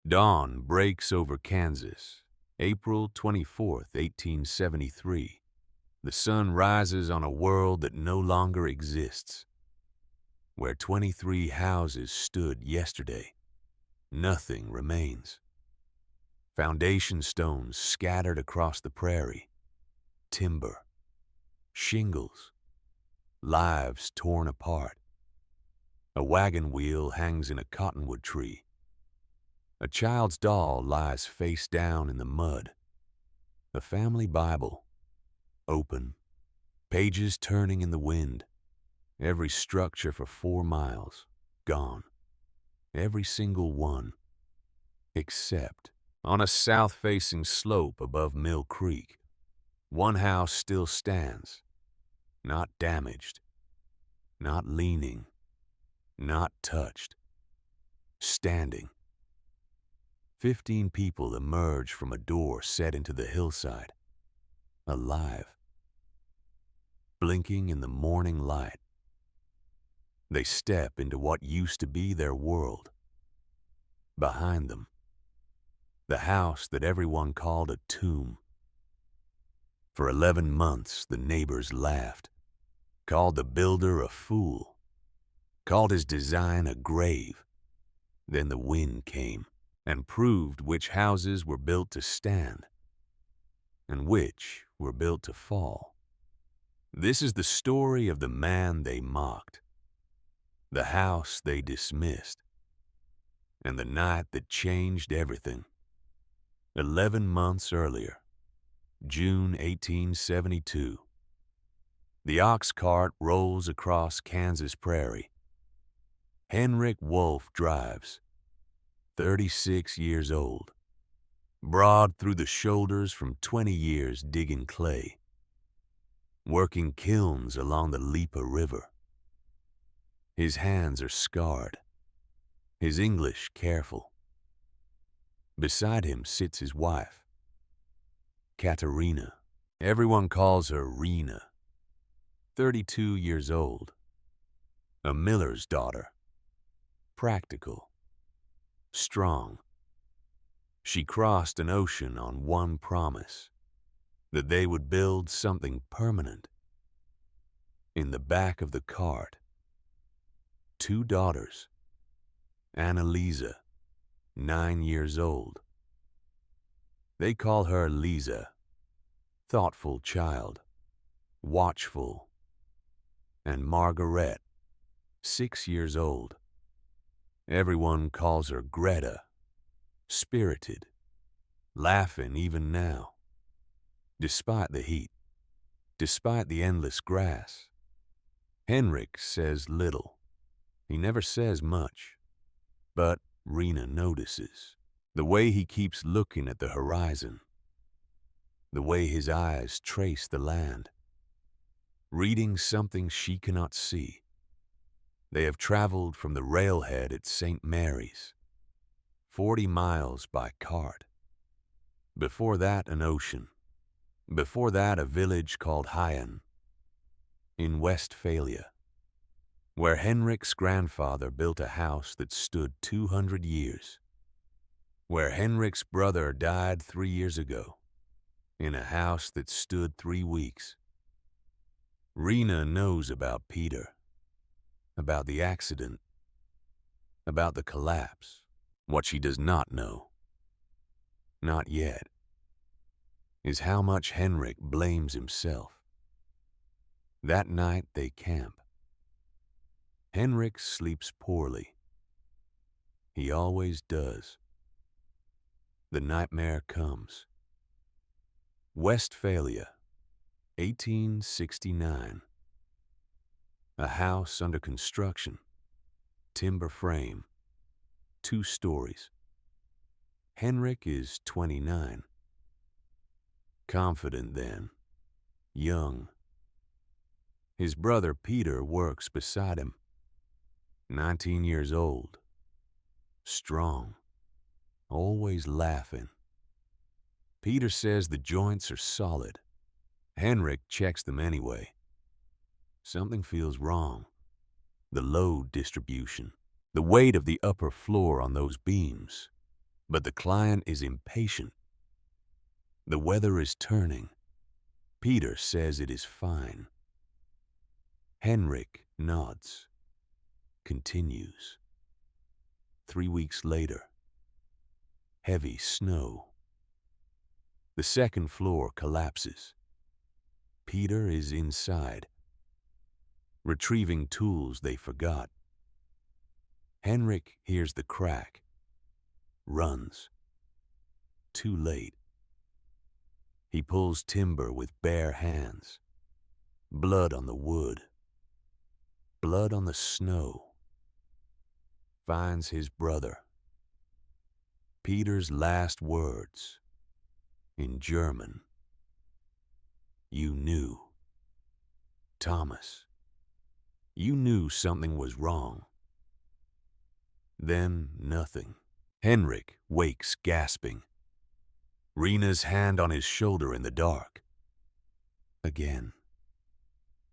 Dawn breaks over Kansas, April 24th, 1873. The sun rises on a world that no longer exists. Where 23 houses stood yesterday, nothing remains. Foundation stones scattered across the prairie, timber, shingles, lives torn apart. A wagon wheel hangs in a cottonwood tree. A child's doll lies face down in the mud. A family Bible, open, pages turning in the wind. Every structure for 4 miles, gone. Every single one, except on a south-facing slope above Mill Creek, one house still stands, not damaged, not leaning, not touched, standing. 15 people emerge from a door set into the hillside, alive, blinking in the morning light. They step into what used to be their world. Behind them, the house that everyone called a tomb. For 11 months, the neighbors laughed, called the builder a fool, called his design a grave. Then the wind came and proved which houses were built to stand and which were built to fall. This is the story of the man they mocked, the house they dismissed, and the night that changed everything. 11 months earlier, June 1872, the ox cart rolls across Kansas prairie. Henrik Wolf drives, 36 years old, broad through the shoulders from 20 years digging clay, working kilns along the Lipa River. His hands are scarred, his English careful. Beside him sits his wife, Katerina. Everyone calls her Rena, 32 years old, a miller's daughter, practical, strong. She crossed an ocean on one promise, that they would build something permanent. In the back of the cart, 2 daughters, Annalisa, 9 years old. They call her Lisa, thoughtful child, watchful, and Margaret, 6 years old. Everyone calls her Greta, spirited, laughing even now. Despite the heat, despite the endless grass, Henrik says little. He never says much, but Rena notices the way he keeps looking at the horizon, the way his eyes trace the land, reading something she cannot see. They have traveled from the railhead at St. Mary's, 40 miles by cart. Before that, an ocean. Before that, a village called Hyen, in Westphalia, where Henrik's grandfather built a house that stood 200 years, where Henrik's brother died 3 years ago, in a house that stood 3 weeks. Rena knows about Peter, about the accident, about the collapse. What she does not know, not yet, is how much Henrik blames himself. That night they camp. Henrik sleeps poorly. He always does. The nightmare comes. Westphalia, 1869. A house under construction, timber frame, 2 stories. Henrik is 29. Confident then, young. His brother Peter works beside him, 19 years old, strong, always laughing. Peter says the joints are solid. Henrik checks them anyway. Something feels wrong. The load distribution, the weight of the upper floor on those beams. But the client is impatient. The weather is turning. Peter says it is fine. Henrik nods, continues. 3 weeks later, heavy snow. The second floor collapses. Peter is inside, retrieving tools they forgot. Henrik hears the crack, runs. Too late. He pulls timber with bare hands. Blood on the wood. Blood on the snow. Finds his brother. Peter's last words, in German. You knew. Thomas, you knew something was wrong. Then nothing. Henrik wakes gasping. Rena's hand on his shoulder in the dark. Again.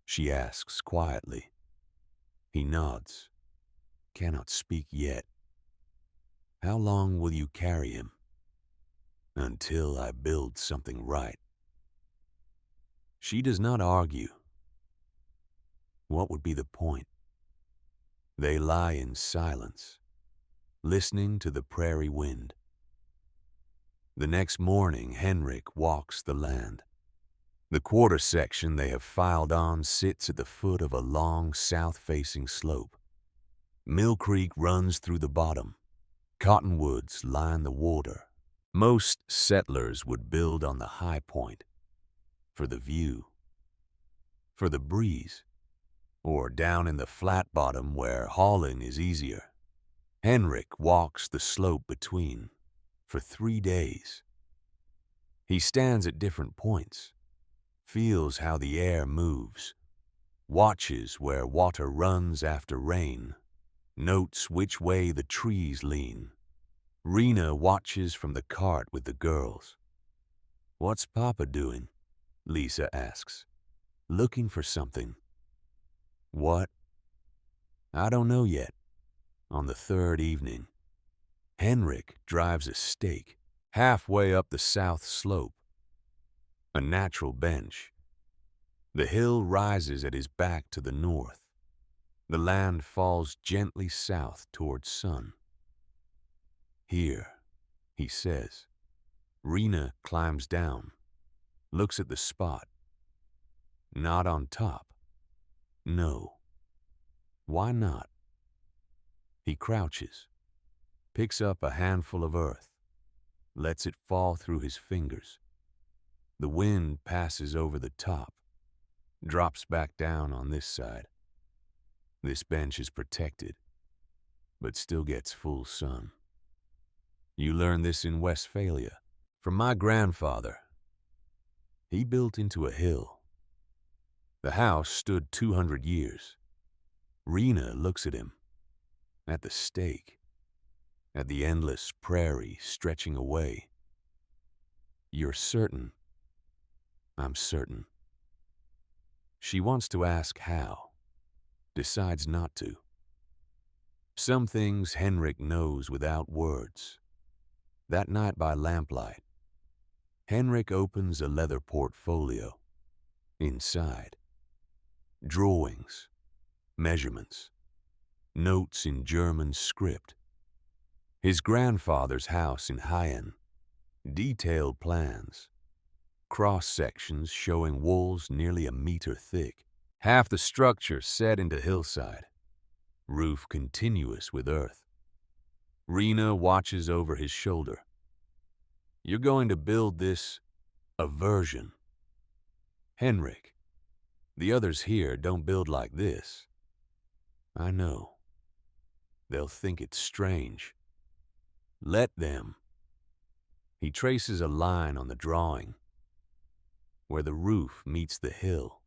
She asks quietly. He nods. Cannot speak yet. How long will you carry him? Until I build something right. She does not argue. What would be the point? They lie in silence, listening to the prairie wind. The next morning, Henrik walks the land. The quarter section they have filed on sits at the foot of a long south-facing slope. Mill Creek runs through the bottom. Cottonwoods line the water. Most settlers would build on the high point, for the view, for the breeze, or down in the flat bottom where hauling is easier. Henrik walks the slope between for 3 days. He stands at different points, feels how the air moves, watches where water runs after rain, notes which way the trees lean. Rena watches from the cart with the girls. What's Papa doing? Lisa asks. Looking for something. What? I don't know yet. On the third evening, Henrik drives a stake halfway up the south slope. A natural bench. The hill rises at his back to the north. The land falls gently south towards sun. Here, he says. Rena climbs down, looks at the spot. Not on top. No. Why not? He crouches, picks up a handful of earth, lets it fall through his fingers. The wind passes over the top, drops back down on this side. This bench is protected, but still gets full sun. You learn this in Westphalia, from my grandfather. He built into a hill. The house stood 200 years. Rena looks at him, at the stake, at the endless prairie stretching away. You're certain? I'm certain. She wants to ask how, decides not to. Some things Henrik knows without words. That night by lamplight, Henrik opens a leather portfolio. Inside, drawings, measurements, notes in German script. His grandfather's house in Hayen, detailed plans, cross-sections showing walls nearly a meter thick, half the structure set into hillside, roof continuous with earth. Rena watches over his shoulder. You're going to build this a version. Henrik, the others here don't build like this. I know. They'll think it's strange. Let them. He traces a line on the drawing, where the roof meets the hill.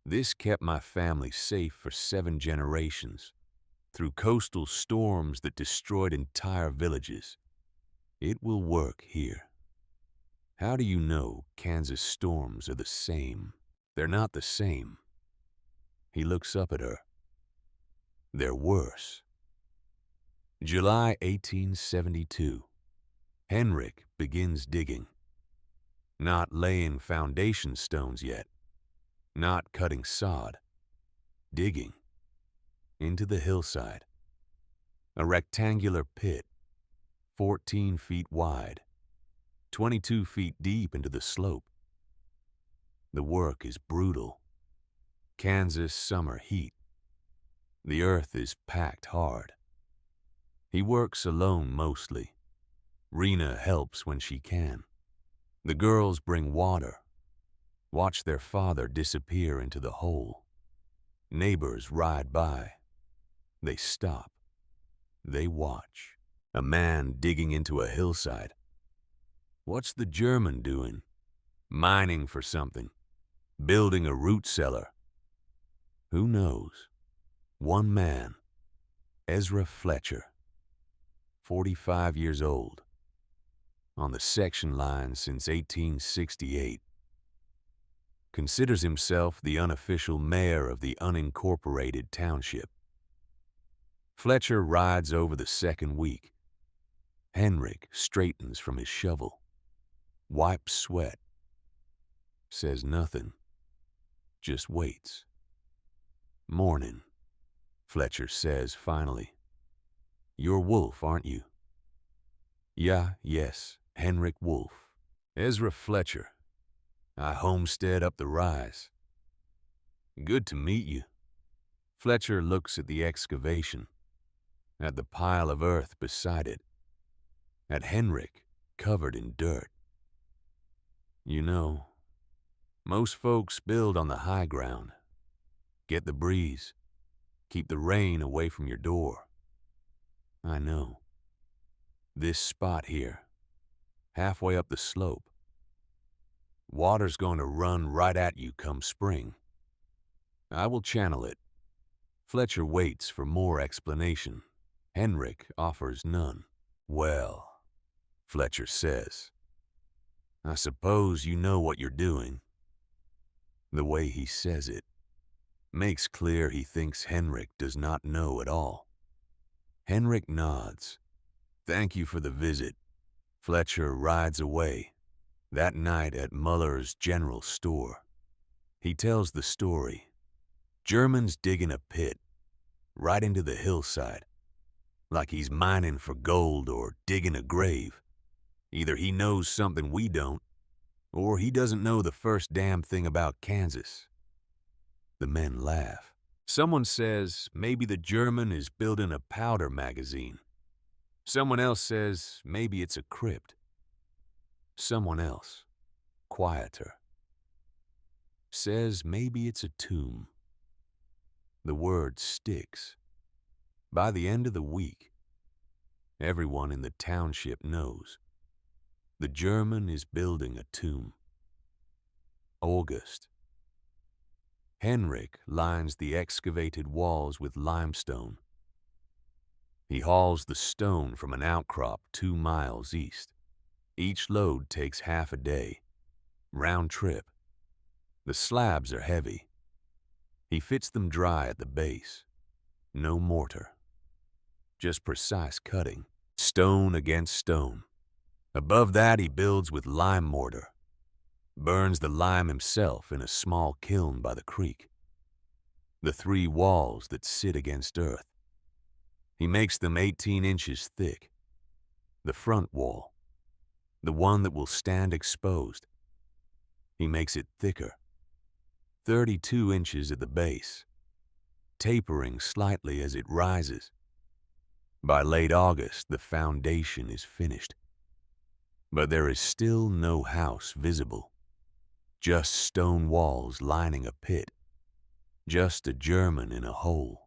This kept my family safe for 7 generations, through coastal storms that destroyed entire villages. It will work here. How do you know Kansas storms are the same? They're not the same. He looks up at her. They're worse. July 1872. Henrik begins digging, not laying foundation stones yet, not cutting sod, digging into the hillside. A rectangular pit, 14 feet wide, 22 feet deep into the slope. The work is brutal. Kansas summer heat. The earth is packed hard. He works alone mostly. Rena helps when she can. The girls bring water, watch their father disappear into the hole. Neighbors ride by. They stop. They watch. A man digging into a hillside. What's the German doing? Mining for something. Building a root cellar. Who knows? One man, Ezra Fletcher, 45 years old, on the section line since 1868, considers himself the unofficial mayor of the unincorporated township. Fletcher rides over the second week. Henrik straightens from his shovel, wipes sweat, says nothing, just waits. Morning, Fletcher says finally. You're Wolf, aren't you? Yes, Henrik Wolf. Ezra Fletcher. I homestead up the rise. Good to meet you. Fletcher looks at the excavation, at the pile of earth beside it, at Henrik covered in dirt. You know, most folks build on the high ground. Get the breeze. Keep the rain away from your door. I know. This spot here, halfway up the slope. Water's going to run right at you come spring. I will channel it. Fletcher waits for more explanation. Henrik offers none. Well, Fletcher says, I suppose you know what you're doing. The way he says it makes clear he thinks Henrik does not know at all. Henrik nods. Thank you for the visit. Fletcher rides away. That night at Muller's General Store, he tells the story. Germans digging a pit right into the hillside, like he's mining for gold or digging a grave. Either he knows something we don't, or he doesn't know the first damn thing about Kansas. The men laugh. Someone says maybe the German is building a powder magazine. Someone else says maybe it's a crypt. Someone else, quieter, says maybe it's a tomb. The word sticks. By the end of the week, everyone in the township knows. The German is building a tomb. August. Henrik lines the excavated walls with limestone. He hauls the stone from an outcrop 2 miles east. Each load takes half a day. Round trip. The slabs are heavy. He fits them dry at the base. No mortar. Just precise cutting. Stone against stone. Above that he builds with lime mortar. Burns the lime himself in a small kiln by the creek. The 3 walls that sit against earth. He makes them 18 inches thick. The front wall, the one that will stand exposed, he makes it thicker. 32 inches at the base, tapering slightly as it rises. By late August, the foundation is finished. But there is still no house visible. Just stone walls lining a pit. Just a German in a hole.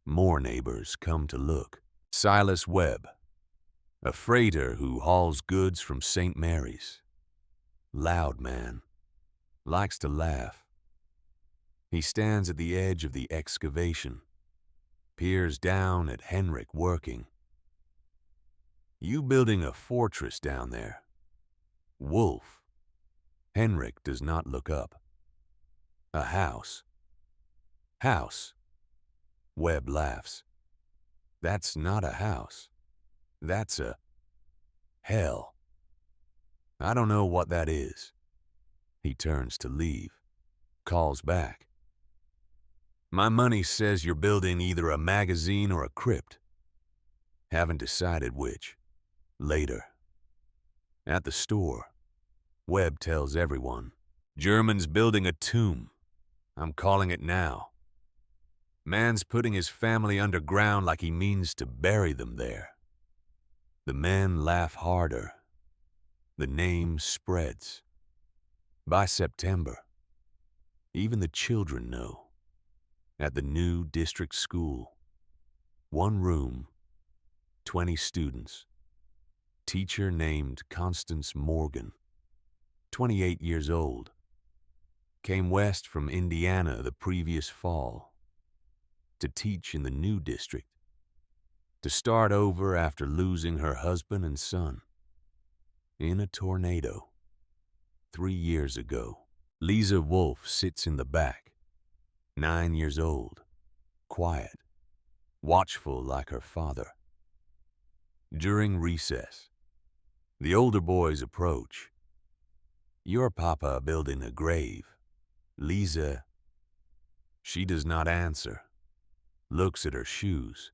More neighbors come to look. Silas Webb, a freighter who hauls goods from St. Mary's. Loud man. Likes to laugh. He stands at the edge of the excavation. Peers down at Henrik working. You building a fortress down there. Wolf. Henrik does not look up. A house. House. Webb laughs. That's not a house. That's a... Hell, I don't know what that is. He turns to leave, calls back. My money says you're building either a magazine or a crypt. Haven't decided which. Later. At the store, Webb tells everyone, German's building a tomb. I'm calling it now. Man's putting his family underground like he means to bury them there. The men laugh harder. The name spreads. By September, even the children know. At the new district school, 1 room, 20 students. Teacher named Constance Morgan, 28 years old. Came west from Indiana the previous fall to teach in the new district, to start over after losing her husband and son in a tornado 3 years ago. Lisa Wolf sits in the back, 9 years old, quiet, watchful like her father. During recess, the older boys approach. Your papa building a grave. Lisa, she does not answer, looks at her shoes.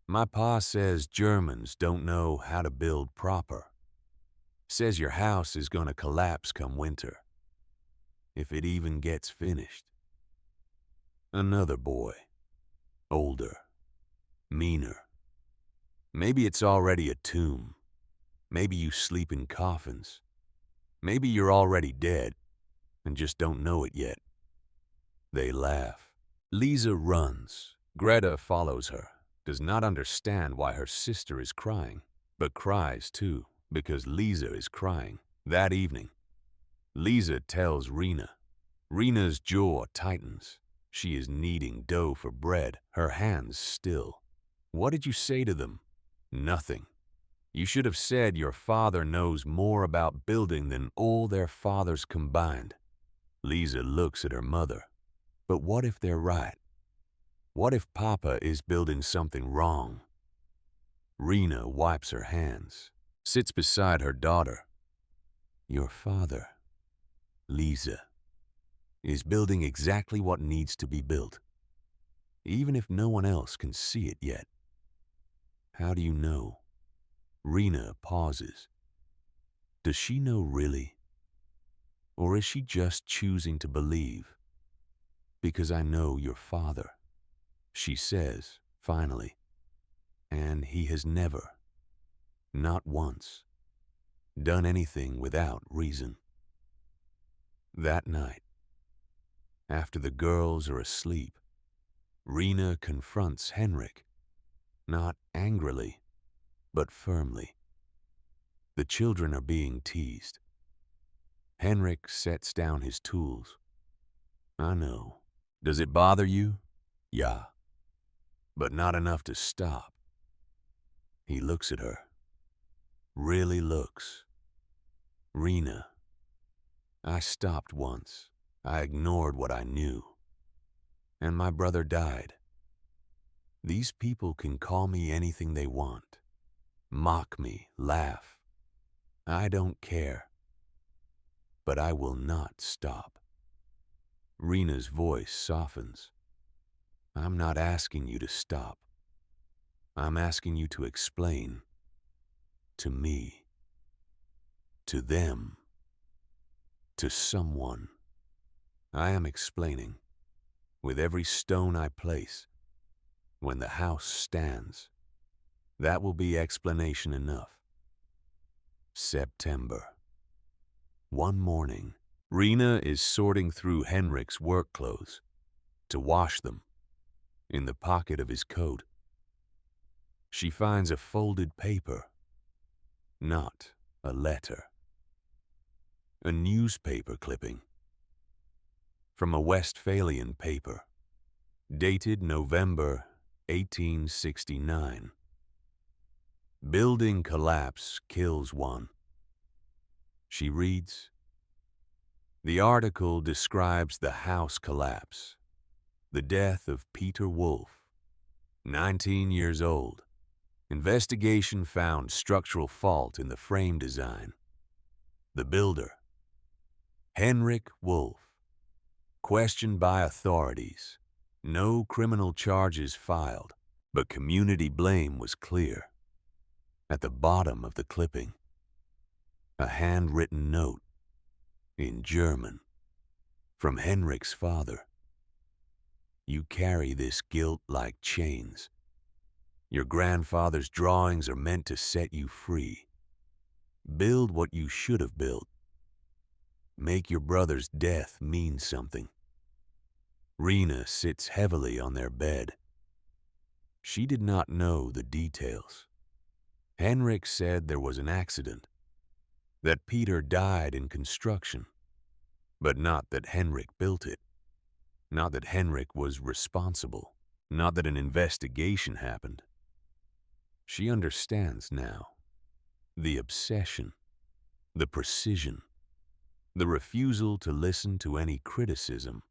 My pa says Germans don't know how to build proper. Says your house is gonna collapse come winter, if it even gets finished. Another boy, older, meaner. Maybe it's already a tomb. Maybe you sleep in coffins. Maybe you're already dead and just don't know it yet. They laugh. Lisa runs. Greta follows her, does not understand why her sister is crying, but cries too, because Lisa is crying. That evening, Lisa tells Rena. Rena's jaw tightens. She is kneading dough for bread, her hands still. What did you say to them? Nothing. You should have said your father knows more about building than all their fathers combined. Lisa looks at her mother. But what if they're right? What if Papa is building something wrong? Rena wipes her hands, sits beside her daughter. Your father, Lisa, is building exactly what needs to be built, even if no one else can see it yet. How do you know? Rena pauses. Does she know really? Or is she just choosing to believe? Because I know your father, she says, finally, and he has never, not once, done anything without reason. That night, after the girls are asleep, Rena confronts Henrik, not angrily, but firmly. The children are being teased. Henrik sets down his tools. I know. Does it bother you? Yeah. But not enough to stop. He looks at her. Really looks. Rena. I stopped once. I ignored what I knew. And my brother died. These people can call me anything they want. Mock me, laugh. I don't care. But I will not stop. Rena's voice softens. I'm not asking you to stop. I'm asking you to explain. To me. To them. To someone. I am explaining. With every stone I place. When the house stands. That will be explanation enough. September. One morning, Rena is sorting through Henrik's work clothes to wash them in the pocket of his coat. She finds a folded paper, not a letter. A newspaper clipping from a Westphalian paper, dated November 1869. Building collapse kills one. She reads, the article describes the house collapse, the death of Peter Wolf, 19 years old, Investigation found structural fault in the frame design. The builder, Henrik Wolf, questioned by authorities. No criminal charges filed, but community blame was clear. At the bottom of the clipping, a handwritten note in German from Henrik's father. You carry this guilt like chains. Your grandfather's drawings are meant to set you free. Build what you should have built. Make your brother's death mean something. Rena sits heavily on their bed. She did not know the details. Henrik said there was an accident, that Peter died in construction, but not that Henrik built it, not that Henrik was responsible, not that an investigation happened. She understands now. The obsession, the precision, the refusal to listen to any criticism.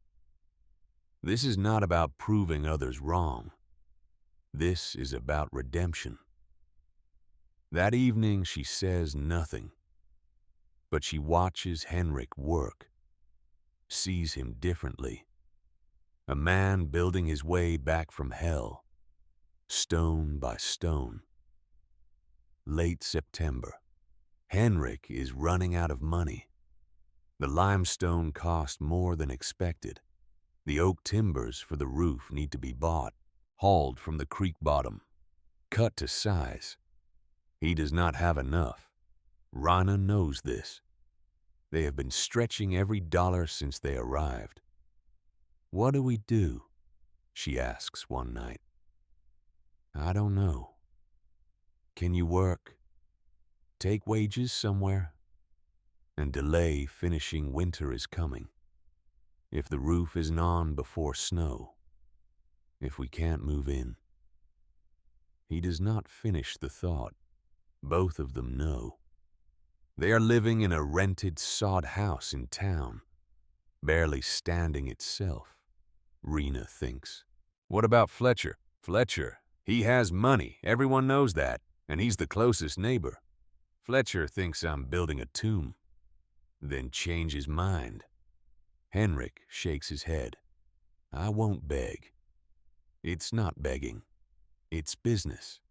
This is not about proving others wrong. This is about redemption. That evening she says nothing, but she watches Henrik work, sees him differently. A man building his way back from hell, stone by stone. Late September. Henrik is running out of money. The limestone cost more than expected. The oak timbers for the roof need to be bought, hauled from the creek bottom, cut to size. He does not have enough. Rana knows this. They have been stretching every dollar since they arrived. What do we do? She asks one night. I don't know. Can you work? Take wages somewhere? And delay finishing winter is coming. If the roof isn't on before snow. If we can't move in. He does not finish the thought. Both of them know. They are living in a rented sod house in town, barely standing itself, Rena thinks. What about Fletcher? Fletcher, he has money, everyone knows that, and he's the closest neighbor. Fletcher thinks I'm building a tomb, then change his mind. Henrik shakes his head. I won't beg. It's not begging. It's business.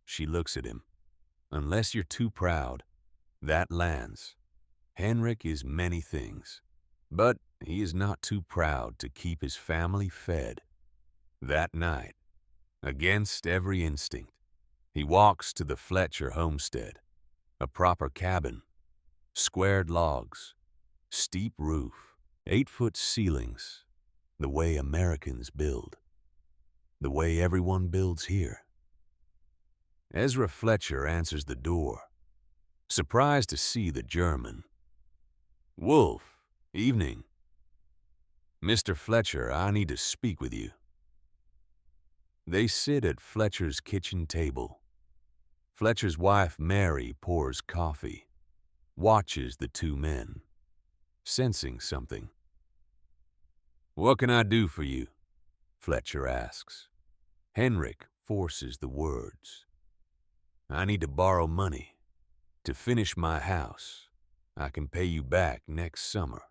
She looks at him. Unless you're too proud, that lands. Henrik is many things, but he is not too proud to keep his family fed. That night, against every instinct, he walks to the Fletcher homestead, a proper cabin, squared logs, steep roof, 8-foot ceilings, the way Americans build, the way everyone builds here. Ezra Fletcher answers the door, surprised to see the German. Wolf, evening. Mr. Fletcher, I need to speak with you. They sit at Fletcher's kitchen table. Fletcher's wife, Mary, pours coffee, watches the two men, sensing something. What can I do for you? Fletcher asks. Henrik forces the words. I need to borrow money to finish my house. I can pay you back next summer,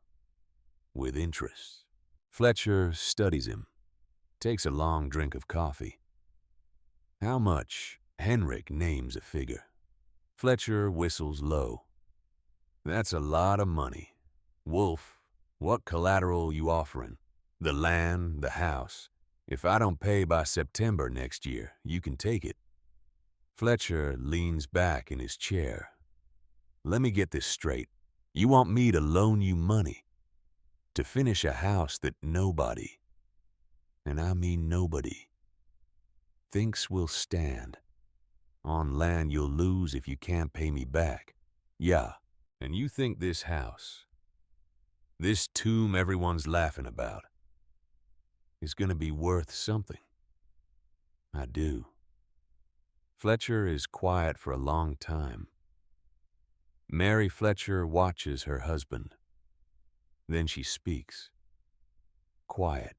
with interest. Fletcher studies him, takes a long drink of coffee. How much? Henrik names a figure. Fletcher whistles low. That's a lot of money. Wolf, what collateral you offering? The land, the house. If I don't pay by September next year, you can take it. Fletcher leans back in his chair. Let me get this straight. You want me to loan you money to finish a house that nobody, and I mean nobody, thinks will stand, on land you'll lose if you can't pay me back. Yeah, and you think this house, this tomb everyone's laughing about, is gonna be worth something? I do. Fletcher is quiet for a long time. Mary Fletcher watches her husband. Then she speaks. Quiet.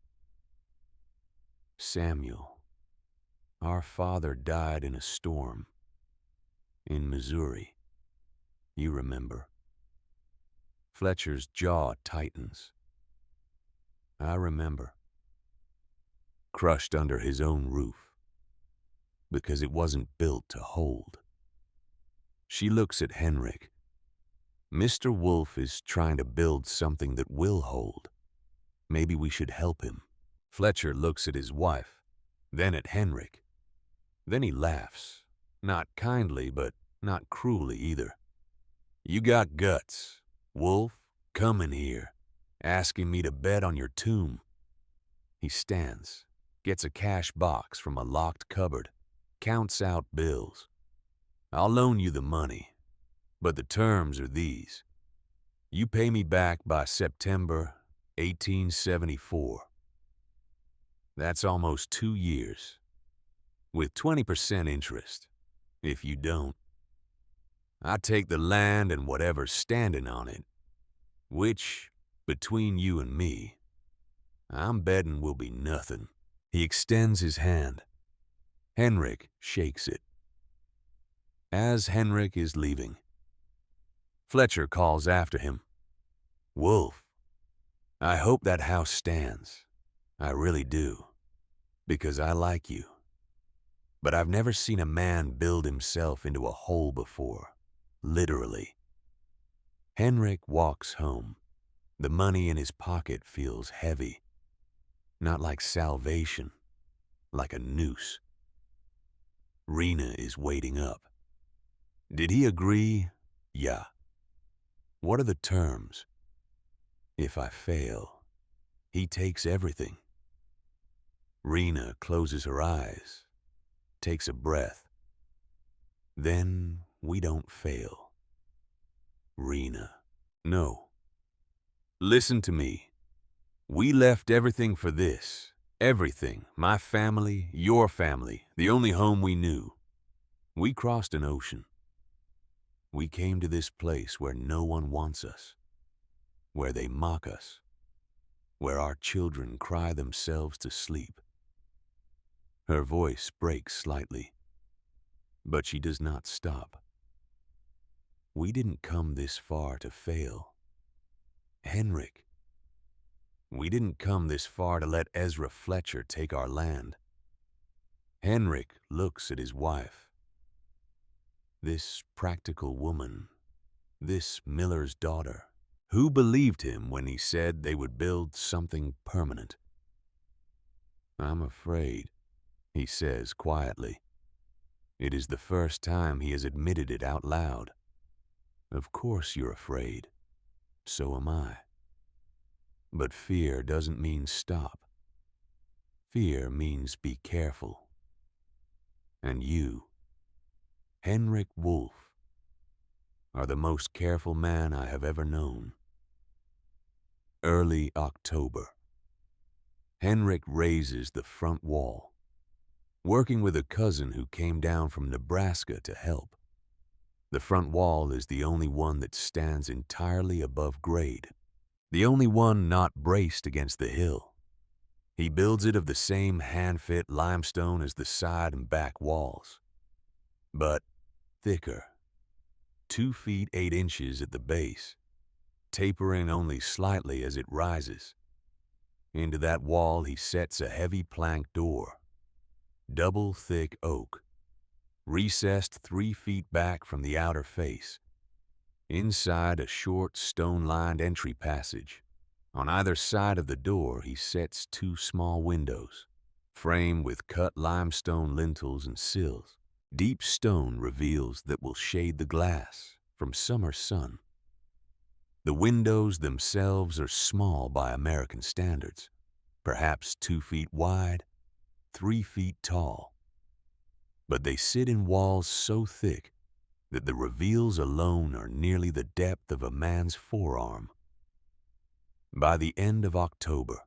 Samuel, Our father died in a storm in Missouri. You remember. Fletcher's jaw tightens. I remember. Crushed under his own roof, because it wasn't built to hold. She looks at Henrik. Mr. Wolf is trying to build something that will hold. Maybe we should help him. Fletcher looks at his wife, then at Henrik. Then he laughs, not kindly, but not cruelly either. You got guts, Wolf, coming here, asking me to bet on your tomb. He stands, gets a cash box from a locked cupboard, counts out bills. I'll loan you the money, but the terms are these. You pay me back by September 1874. That's almost 2 years, with 20% interest. If you don't, I take the land and whatever's standing on it, which, between you and me, I'm betting will be nothing. He extends his hand. Henrik shakes it. As Henrik is leaving, Fletcher calls after him. Wolf, I hope that house stands. I really do, because I like you. But I've never seen a man build himself into a hole before, literally. Henrik walks home. The money in his pocket feels heavy. Not like salvation, like a noose. Rena is waiting up. Did he agree? Yeah. What are the terms? If I fail, he takes everything. Rena closes her eyes, takes a breath. Then we don't fail. Rena, no. Listen to me. We left everything for this. Everything. My family, your family, the only home we knew. We crossed an ocean. We came to this place where no one wants us, where they mock us, where our children cry themselves to sleep. Her voice breaks slightly, but she does not stop. We didn't come this far to fail. Henrik, we didn't come this far to let Ezra Fletcher take our land. Henrik looks at his wife. This practical woman, this miller's daughter, who believed him when he said they would build something permanent. I'm afraid, he says quietly. It is the first time he has admitted it out loud. Of course you're afraid. So am I. But fear doesn't mean stop. Fear means be careful. And you, Henrik Wolf, are the most careful man I have ever known. Early October. Henrik raises the front wall, working with a cousin who came down from Nebraska to help. The front wall is the only one that stands entirely above grade, the only one not braced against the hill. He builds it of the same hand-fit limestone as the side and back walls, but thicker, 2 feet 8 inches at the base, tapering only slightly as it rises. Into that wall he sets a heavy plank door, double thick oak, recessed 3 feet back from the outer face. Inside a short stone-lined entry passage. On either side of the door he sets 2 small windows, framed with cut limestone lintels and sills. Deep stone reveals that will shade the glass from summer sun. The windows themselves are small by American standards, perhaps 2 feet wide, 3 feet tall. But they sit in walls so thick that the reveals alone are nearly the depth of a man's forearm. By the end of October,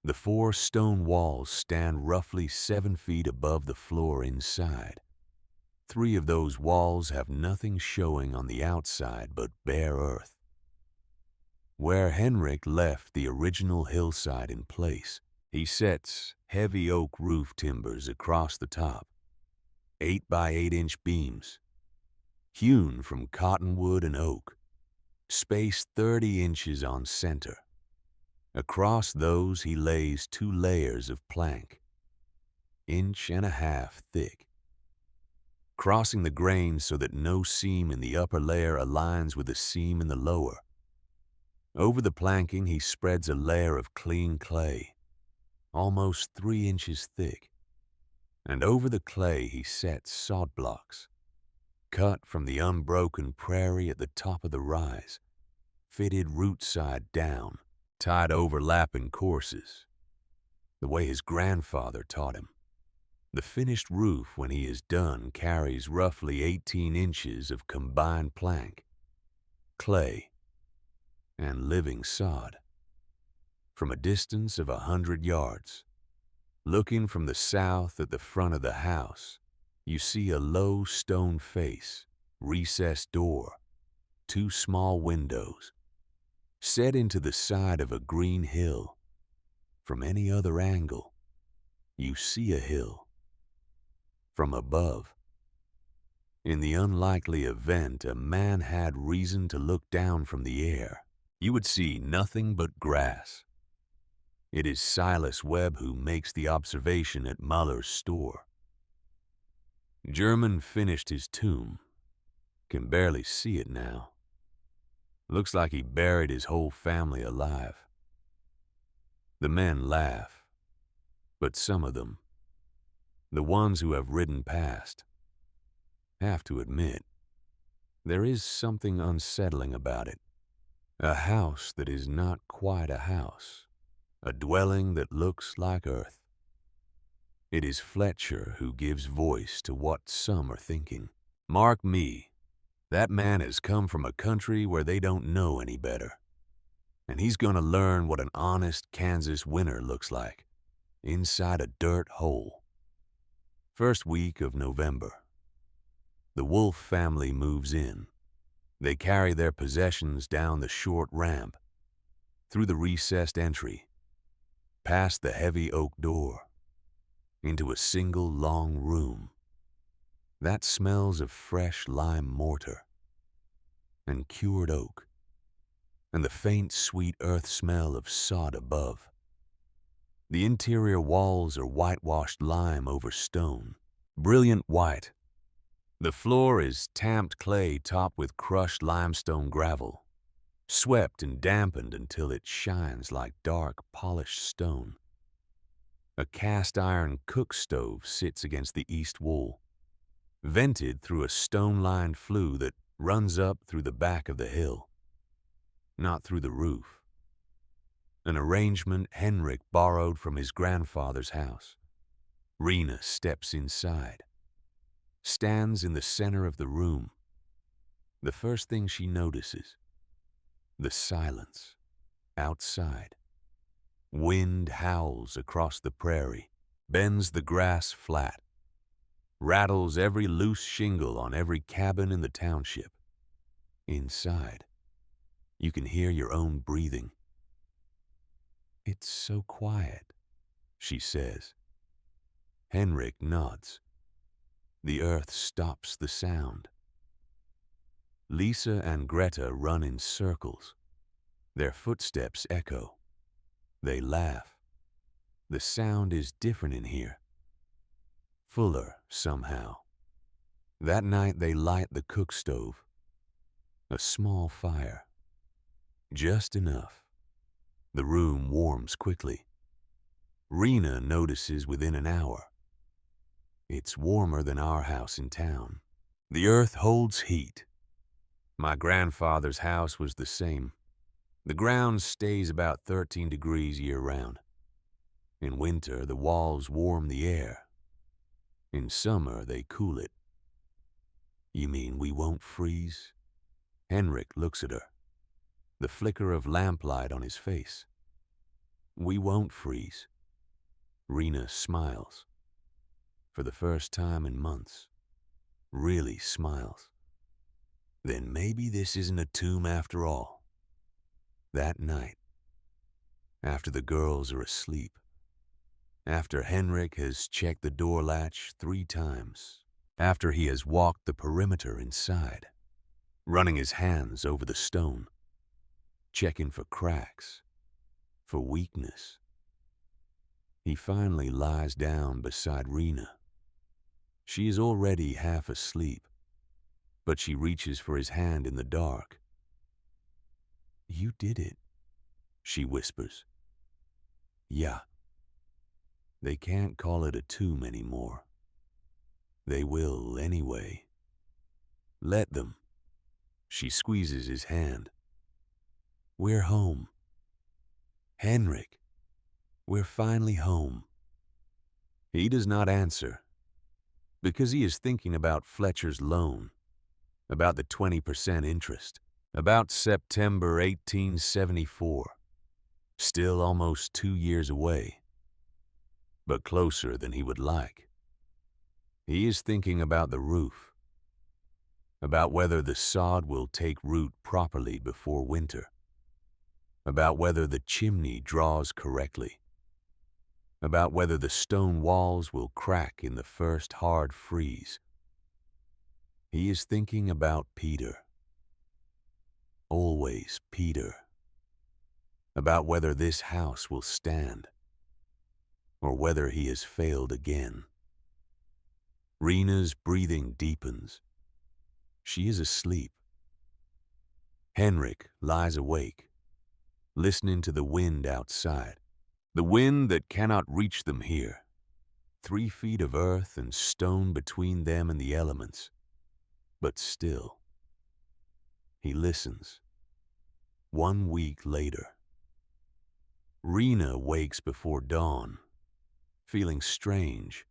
the 4 stone walls stand roughly 7 feet above the floor inside. 3 of those walls have nothing showing on the outside but bare earth. Where Henrik left the original hillside in place, He sets heavy oak roof timbers across the top, 8 by 8-inch beams, hewn from cottonwood and oak, spaced 30 inches on center. Across those he lays 2 layers of plank, 1.5 inches thick, crossing the grain so that no seam in the upper layer aligns with a seam in the lower. Over the planking he spreads a layer of clean clay, almost 3 inches thick, and over the clay he sets sod blocks, cut from the unbroken prairie at the top of the rise, fitted root side down, tied overlapping courses, the way his grandfather taught him. The finished roof, when he is done, carries roughly 18 inches of combined plank, clay, and living sod. From a distance of 100 yards, looking from the south at the front of the house, you see a low stone face, recessed door, 2 small windows, set into the side of a green hill. From any other angle, you see a hill. From above, in the unlikely event a man had reason to look down from the air, you would see nothing but grass. It is Silas Webb who makes the observation at Muller's store. German finished his tomb. Can barely see it now. Looks like he buried his whole family alive. The men laugh, but some of them, the ones who have ridden past, have to admit there is something unsettling about it. A house that is not quite a house, a dwelling that looks like earth. It is Fletcher who gives voice to what some are thinking. Mark me, that man has come from a country where they don't know any better. And he's gonna learn what an honest Kansas winter looks like, inside a dirt hole. First week of November. The Wolf family moves in. They carry their possessions down the short ramp, through the recessed entry, past the heavy oak door, into a single long room. That smells of fresh lime mortar and cured oak, and the faint sweet earth smell of sod above. The interior walls are whitewashed lime over stone, brilliant white. The floor is tamped clay topped with crushed limestone gravel, swept and dampened until it shines like dark, polished stone. A cast-iron cook stove sits against the east wall, vented through a stone-lined flue that runs up through the back of the hill, not through the roof. An arrangement Henrik borrowed from his grandfather's house. Rena steps inside, stands in the center of the room. The first thing she notices, the silence outside. Wind howls across the prairie, bends the grass flat, rattles every loose shingle on every cabin in the township. Inside, you can hear your own breathing. It's so quiet, she says. Henrik nods. The earth stops the sound. Lisa and Greta run in circles. Their footsteps echo. They laugh. The sound is different in here. Fuller, somehow. That night they light the cook stove. A small fire. Just enough. The room warms quickly. Rena notices within an hour. It's warmer than our house in town. The earth holds heat. My grandfather's house was the same. The ground stays about 13 degrees year-round. In winter, the walls warm the air. In summer, they cool it. You mean we won't freeze? Henrik looks at her, the flicker of lamplight on his face. We won't freeze. Rena smiles. For the first time in months. Really smiles. Then maybe this isn't a tomb after all. That night, after the girls are asleep, After Henrik has checked the door latch 3 times. After he has walked the perimeter inside, running his hands over the stone, checking for cracks, for weakness. He finally lies down beside Rena. She is already half asleep, but she reaches for his hand in the dark. "You did it," she whispers. "Yeah." They can't call it a tomb anymore. They will anyway. Let them. She squeezes his hand. "We're home. Henrik, we're finally home." He does not answer, because he is thinking about Fletcher's loan, about the 20% interest, about September 1874, still almost 2 years away, but closer than he would like. He is thinking about the roof, about whether the sod will take root properly before winter, about whether the chimney draws correctly, about whether the stone walls will crack in the first hard freeze. He is thinking about Peter. Always Peter. About whether this house will stand, or whether he has failed again. Rena's breathing deepens. She is asleep. Henrik lies awake, listening to the wind outside. The wind that cannot reach them here. 3 feet of earth and stone between them and the elements. But still. He listens. 1 week later. Rena wakes before dawn, feeling strange.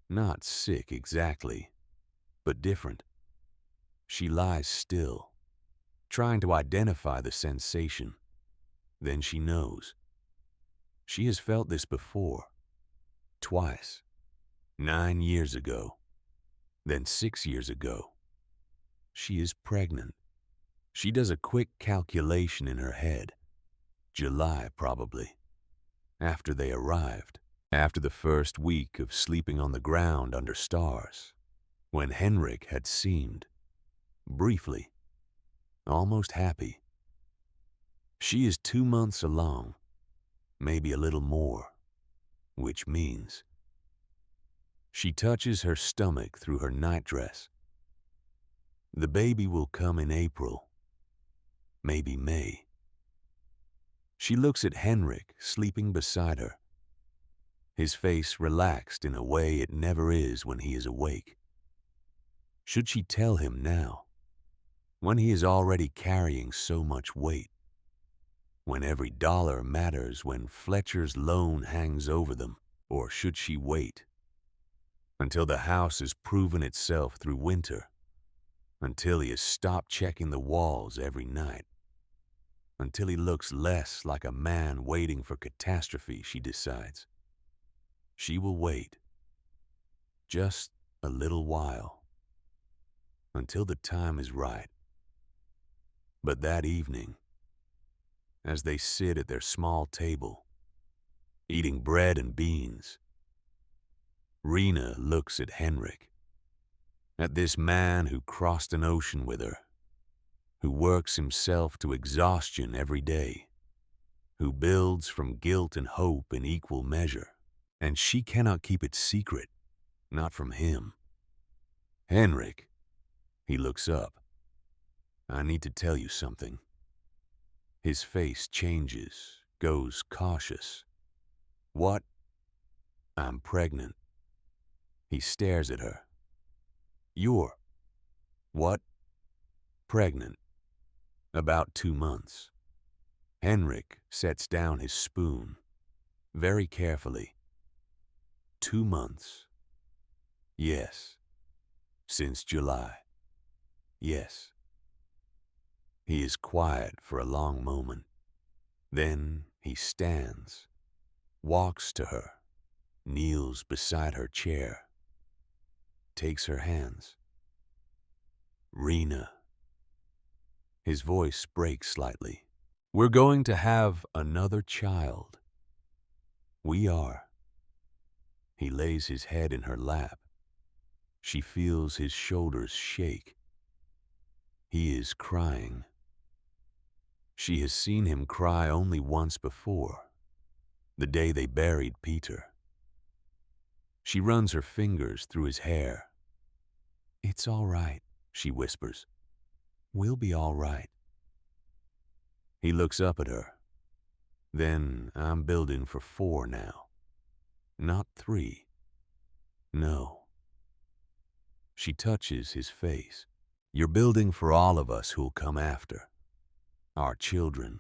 Not sick exactly, but different. She lies still, trying to identify the sensation. Then she knows. She has felt this before. Twice. 9 years ago. Then 6 years ago. She is pregnant. She does a quick calculation in her head. July, probably. After they arrived. After the first week of sleeping on the ground under stars. When Henrik had seemed, briefly, almost happy. She is 2 months along, maybe a little more, which means she touches her stomach through her nightdress. The baby will come in April, maybe May. She looks at Henrik sleeping beside her, his face relaxed in a way it never is when he is awake. Should she tell him now, when he is already carrying so much weight? When every dollar matters, when Fletcher's loan hangs over them? Or should she wait until the house has proven itself through winter, until he has stopped checking the walls every night, until he looks less like a man waiting for catastrophe, she decides. She will wait, just a little while, until the time is right. But that evening, as they sit at their small table, eating bread and beans, Rena looks at Henrik, at this man who crossed an ocean with her, who works himself to exhaustion every day, who builds from guilt and hope in equal measure, and she cannot keep it secret, not from him. "Henrik," he looks up. "I need to tell you something." His face changes, goes cautious. "What?" "I'm pregnant." He stares at her. "You're..." "What?" "Pregnant. About 2 months." Henrik sets down his spoon, very carefully. 2 months. Yes. Since July. Yes. He is quiet for a long moment. Then he stands, walks to her, kneels beside her chair, takes her hands. "Rena." His voice breaks slightly. "We're going to have another child. We are." He lays his head in her lap. She feels his shoulders shake. He is crying. She has seen him cry only once before, the day they buried Peter. She runs her fingers through his hair. "It's all right," she whispers. "We'll be all right." He looks up at her. "Then I'm building for 4 now. Not 3. No." She touches his face. "You're building for all of us who'll come after. Our children,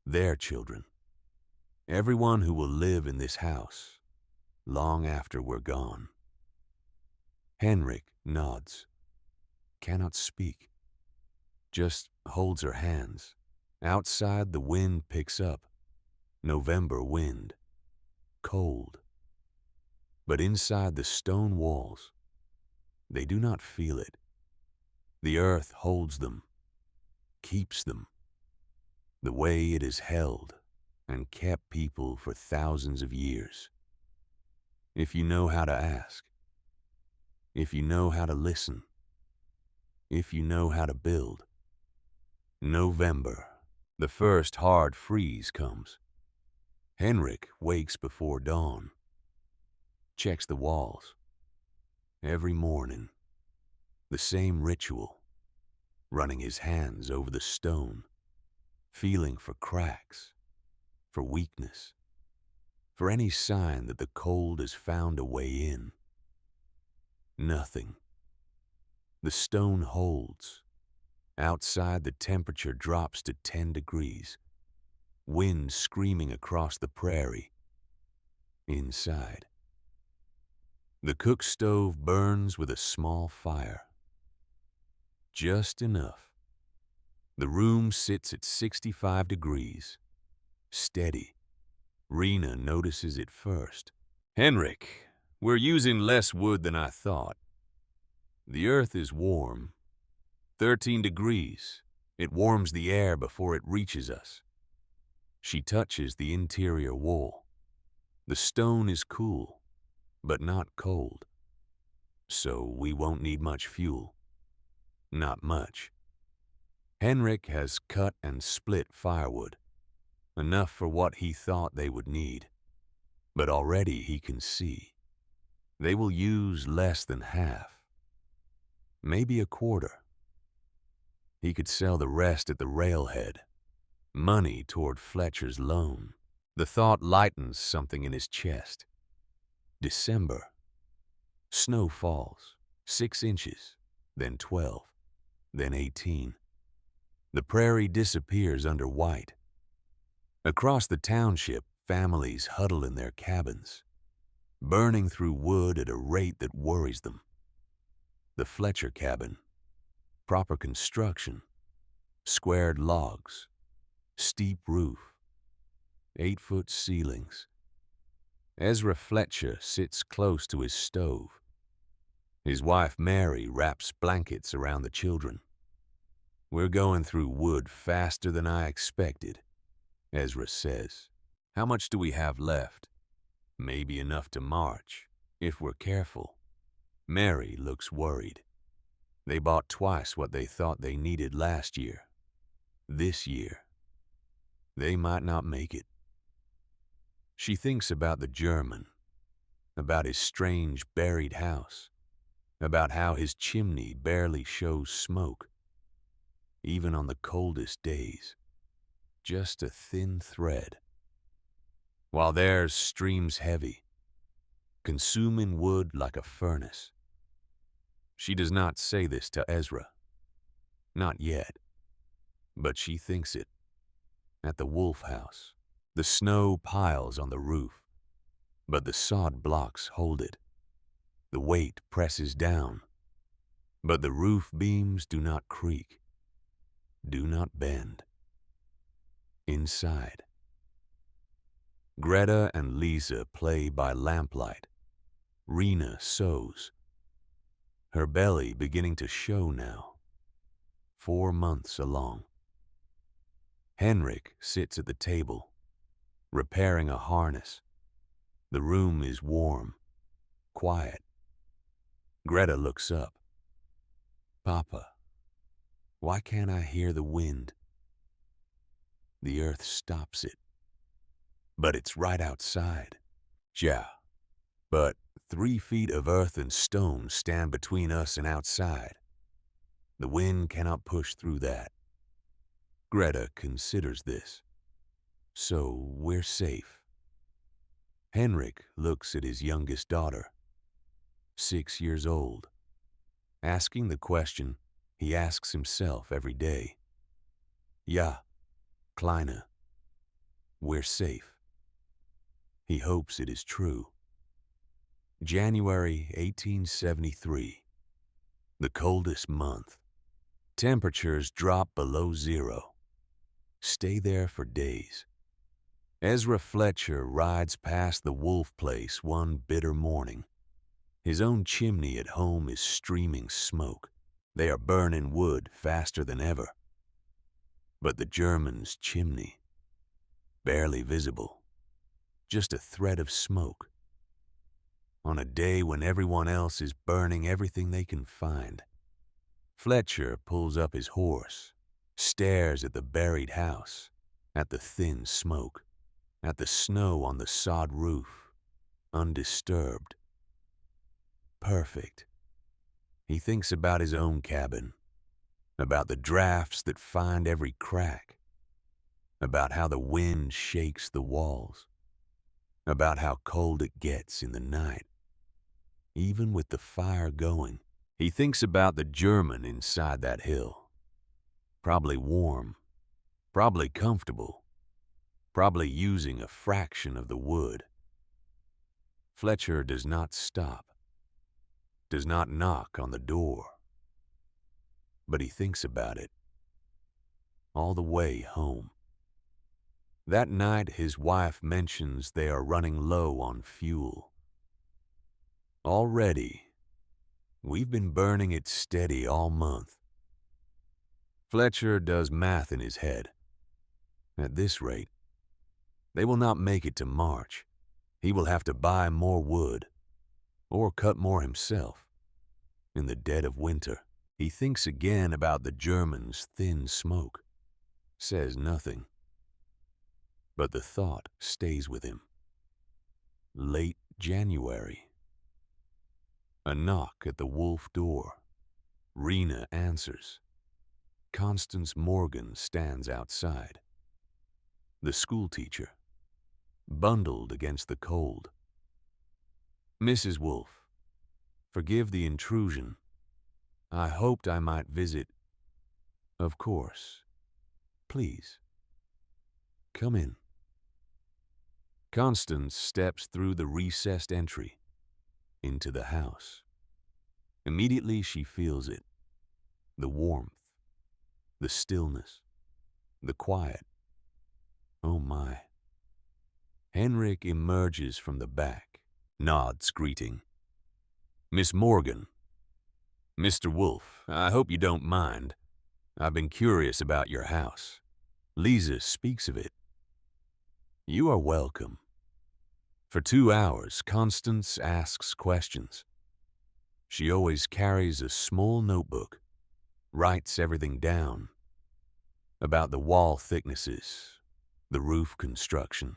their children, everyone who will live in this house long after we're gone." Henrik nods, cannot speak, just holds her hands. Outside, the wind picks up. November wind. Cold. But inside the stone walls, they do not feel it. The earth holds them, keeps them, the way it has held and kept people for thousands of years. If you know how to ask, if you know how to listen, if you know how to build. November. The first hard freeze comes. Henrik wakes before dawn, checks the walls. Every morning, the same ritual, running his hands over the stone, feeling for cracks, for weakness, for any sign that the cold has found a way in. Nothing. The stone holds. Outside, the temperature drops to 10 degrees. Wind screaming across the prairie. Inside, the cook stove burns with a small fire. Just enough. The room sits at 65 degrees. Steady. Rena notices it first. "Henrik, we're using less wood than I thought. The earth is warm. 13 degrees. It warms the air before it reaches us." She touches the interior wall. The stone is cool, but not cold. So we won't need much fuel. Not much. Henrik has cut and split firewood, enough for what he thought they would need. But already he can see they will use less than half. Maybe a quarter. He could sell the rest at the railhead. Money toward Fletcher's loan. The thought lightens something in his chest. December. Snow falls. 6 inches, then 12, then 18. The prairie disappears under white. Across the township, families huddle in their cabins, burning through wood at a rate that worries them. The Fletcher cabin. Proper construction. Squared logs. Steep roof. 8-foot ceilings. Ezra Fletcher sits close to his stove. His wife Mary wraps blankets around the children. "We're going through wood faster than I expected," Ezra says. "How much do we have left?" "Maybe enough to march, if we're careful." Mary looks worried. They bought twice what they thought they needed last year. This year, they might not make it. She thinks about the German, about his strange buried house, about how his chimney barely shows smoke, even on the coldest days, just a thin thread, while theirs streams heavy, consuming wood like a furnace. She does not say this to Ezra. Not yet. But she thinks it. At the Wolf House, the snow piles on the roof, but the sod blocks hold it. The weight presses down, but the roof beams do not creak, do not bend. Inside, Greta and Lisa play by lamplight. Rena sews, her belly beginning to show now, 4 months along. Henrik sits at the table, repairing a harness. The room is warm. quiet. Greta looks up. Papa, why can't I hear the wind? The earth stops it. But it's right outside. Yeah, but 3 feet of earth and stone stand between us and outside. The wind cannot push through that. Greta considers this. So we're safe. Henrik looks at his youngest daughter, 6 years old, asking the question he asks himself every day. Ja, Kleine, we're safe. He hopes it is true. January 1873, the coldest month. Temperatures drop below zero, stay there for days. Ezra Fletcher rides past the Wolf place one bitter morning. His own chimney at home is streaming smoke. They are burning wood faster than ever. But the Germans' chimney, barely visible, just a thread of smoke. On a day when everyone else is burning everything they can find, Fletcher pulls up his horse, stares at the buried house, at the thin smoke, at the snow on the sod roof, undisturbed. Perfect. He thinks about his own cabin, about the drafts that find every crack, about how the wind shakes the walls, about how cold it gets in the night. Even with the fire going, he thinks about the German inside that hill. Probably warm, probably comfortable, probably using a fraction of the wood. Fletcher does not stop, does not knock on the door. But he thinks about it all the way home. That night, his wife mentions they are running low on fuel. Already, we've been burning it steady all month. Fletcher does math in his head. At this rate, they will not make it to March. He will have to buy more wood, or cut more himself, in the dead of winter. He thinks again about the Germans' thin smoke, says nothing. But the thought stays with him. Late January. A knock at the Wolf door. Rena answers. Constance Morgan stands outside. The schoolteacher, bundled against the cold. Mrs. Wolf, forgive the intrusion. I hoped I might visit. Of course. Please. Come in. Constance steps through the recessed entry into the house. Immediately she feels it. The warmth, the stillness, the quiet. Oh my. Henrik emerges from the back, nods greeting. Miss Morgan. Mr. Wolf, I hope you don't mind. I've been curious about your house. Lisa speaks of it. You are welcome. For 2 hours, Constance asks questions. She always carries a small notebook, writes everything down. About the wall thicknesses, the roof construction,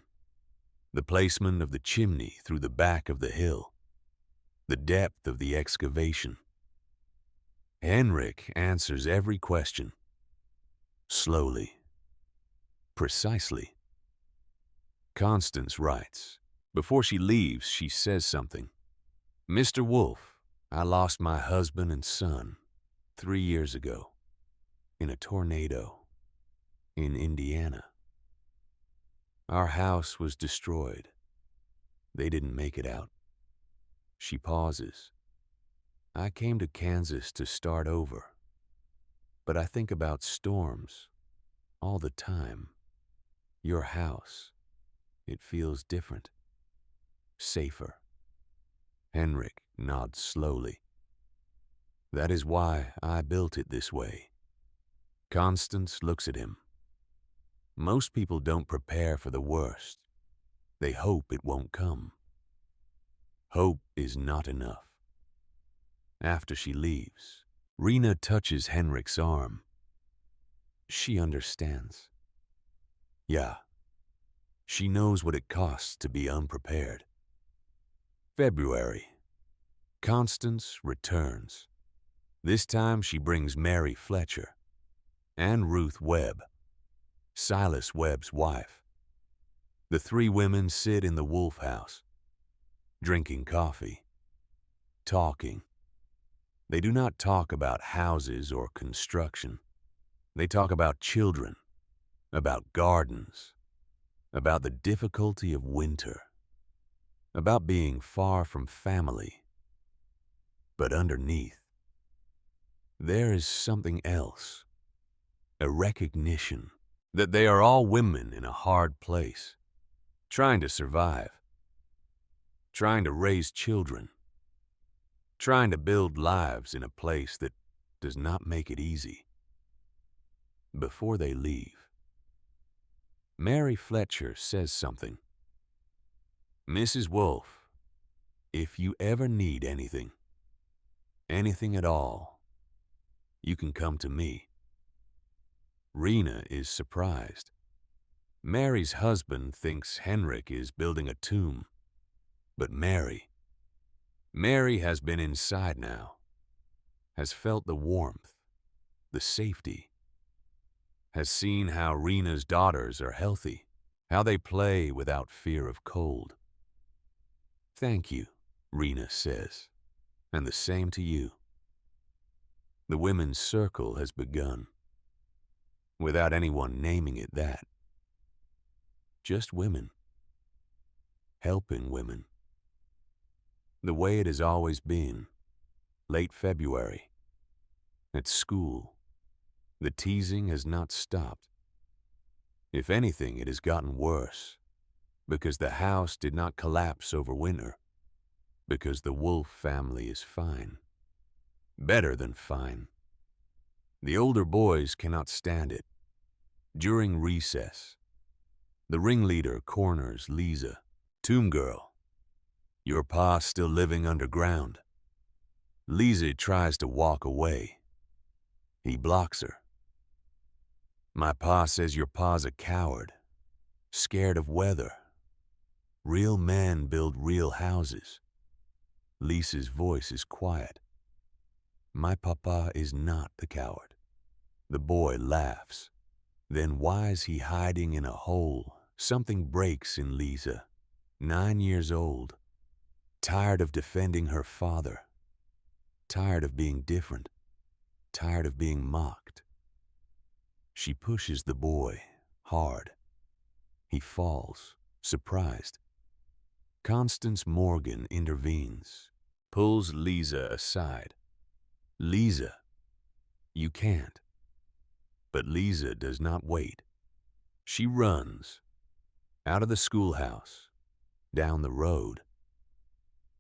the placement of the chimney through the back of the hill, the depth of the excavation. Henrik answers every question. Slowly. Precisely. Constance writes. Before she leaves, she says something. Mr. Wolf, I lost my husband and son 3 years ago in a tornado in Indiana. Our house was destroyed. They didn't make it out. She pauses. I came to Kansas to start over, but I think about storms all the time. Your house, it feels different, safer. Henrik nods slowly. That is why I built it this way. Constance looks at him. Most people don't prepare for the worst. They hope it won't come. Hope is not enough. After she leaves, Rena touches Henrik's arm. She understands. Yeah, she knows what it costs to be unprepared. February. Constance returns. This time she brings Mary Fletcher and Ruth Webb, Silas Webb's wife. The three women sit in the Wolf House, drinking coffee, talking. They do not talk about houses or construction. They talk about children, about gardens, about the difficulty of winter, about being far from family. But underneath, there is something else, a recognition that they are all women in a hard place, trying to survive, trying to raise children, trying to build lives in a place that does not make it easy. Before they leave, Mary Fletcher says something. Mrs. Wolfe, if you ever need anything, anything at all, you can come to me. Rena is surprised. Mary's husband thinks Henrik is building a tomb, but Mary has been inside now, has felt the warmth, the safety, has seen how Rena's daughters are healthy, how they play without fear of cold. Thank you, Rena says, and the same to you. The women's circle has begun, without anyone naming it that. Just women, helping women. The way it has always been, late February. At school, the teasing has not stopped. If anything, it has gotten worse, because the house did not collapse over winter, because the Wolfe family is fine. Better than fine. The older boys cannot stand it. During recess, the ringleader corners Lisa. Tomb girl, your pa's still living underground. Lisa tries to walk away. He blocks her. My pa says your pa's a coward, scared of weather. Real men build real houses. Lisa's voice is quiet. My papa is not the coward. The boy laughs. Then why is he hiding in a hole? Something breaks in Lisa, 9 years old, tired of defending her father, tired of being different, tired of being mocked. She pushes the boy hard. He falls, surprised. Constance Morgan intervenes, pulls Lisa aside. Lisa, you can't. But Lisa does not wait. She runs, out of the schoolhouse, down the road.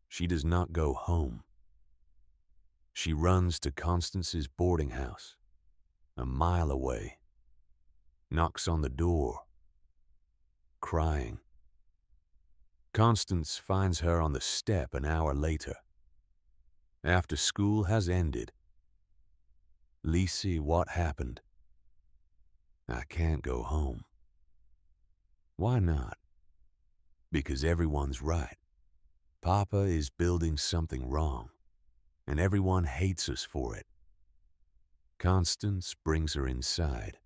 She does not go home. She runs to Constance's boarding house, a mile away, knocks on the door, crying. Constance finds her on the step an hour later, after school has ended. Lisa, what happened? I can't go home. Why not? Because everyone's right. Papa is building something wrong, and everyone hates us for it. Constance brings her inside,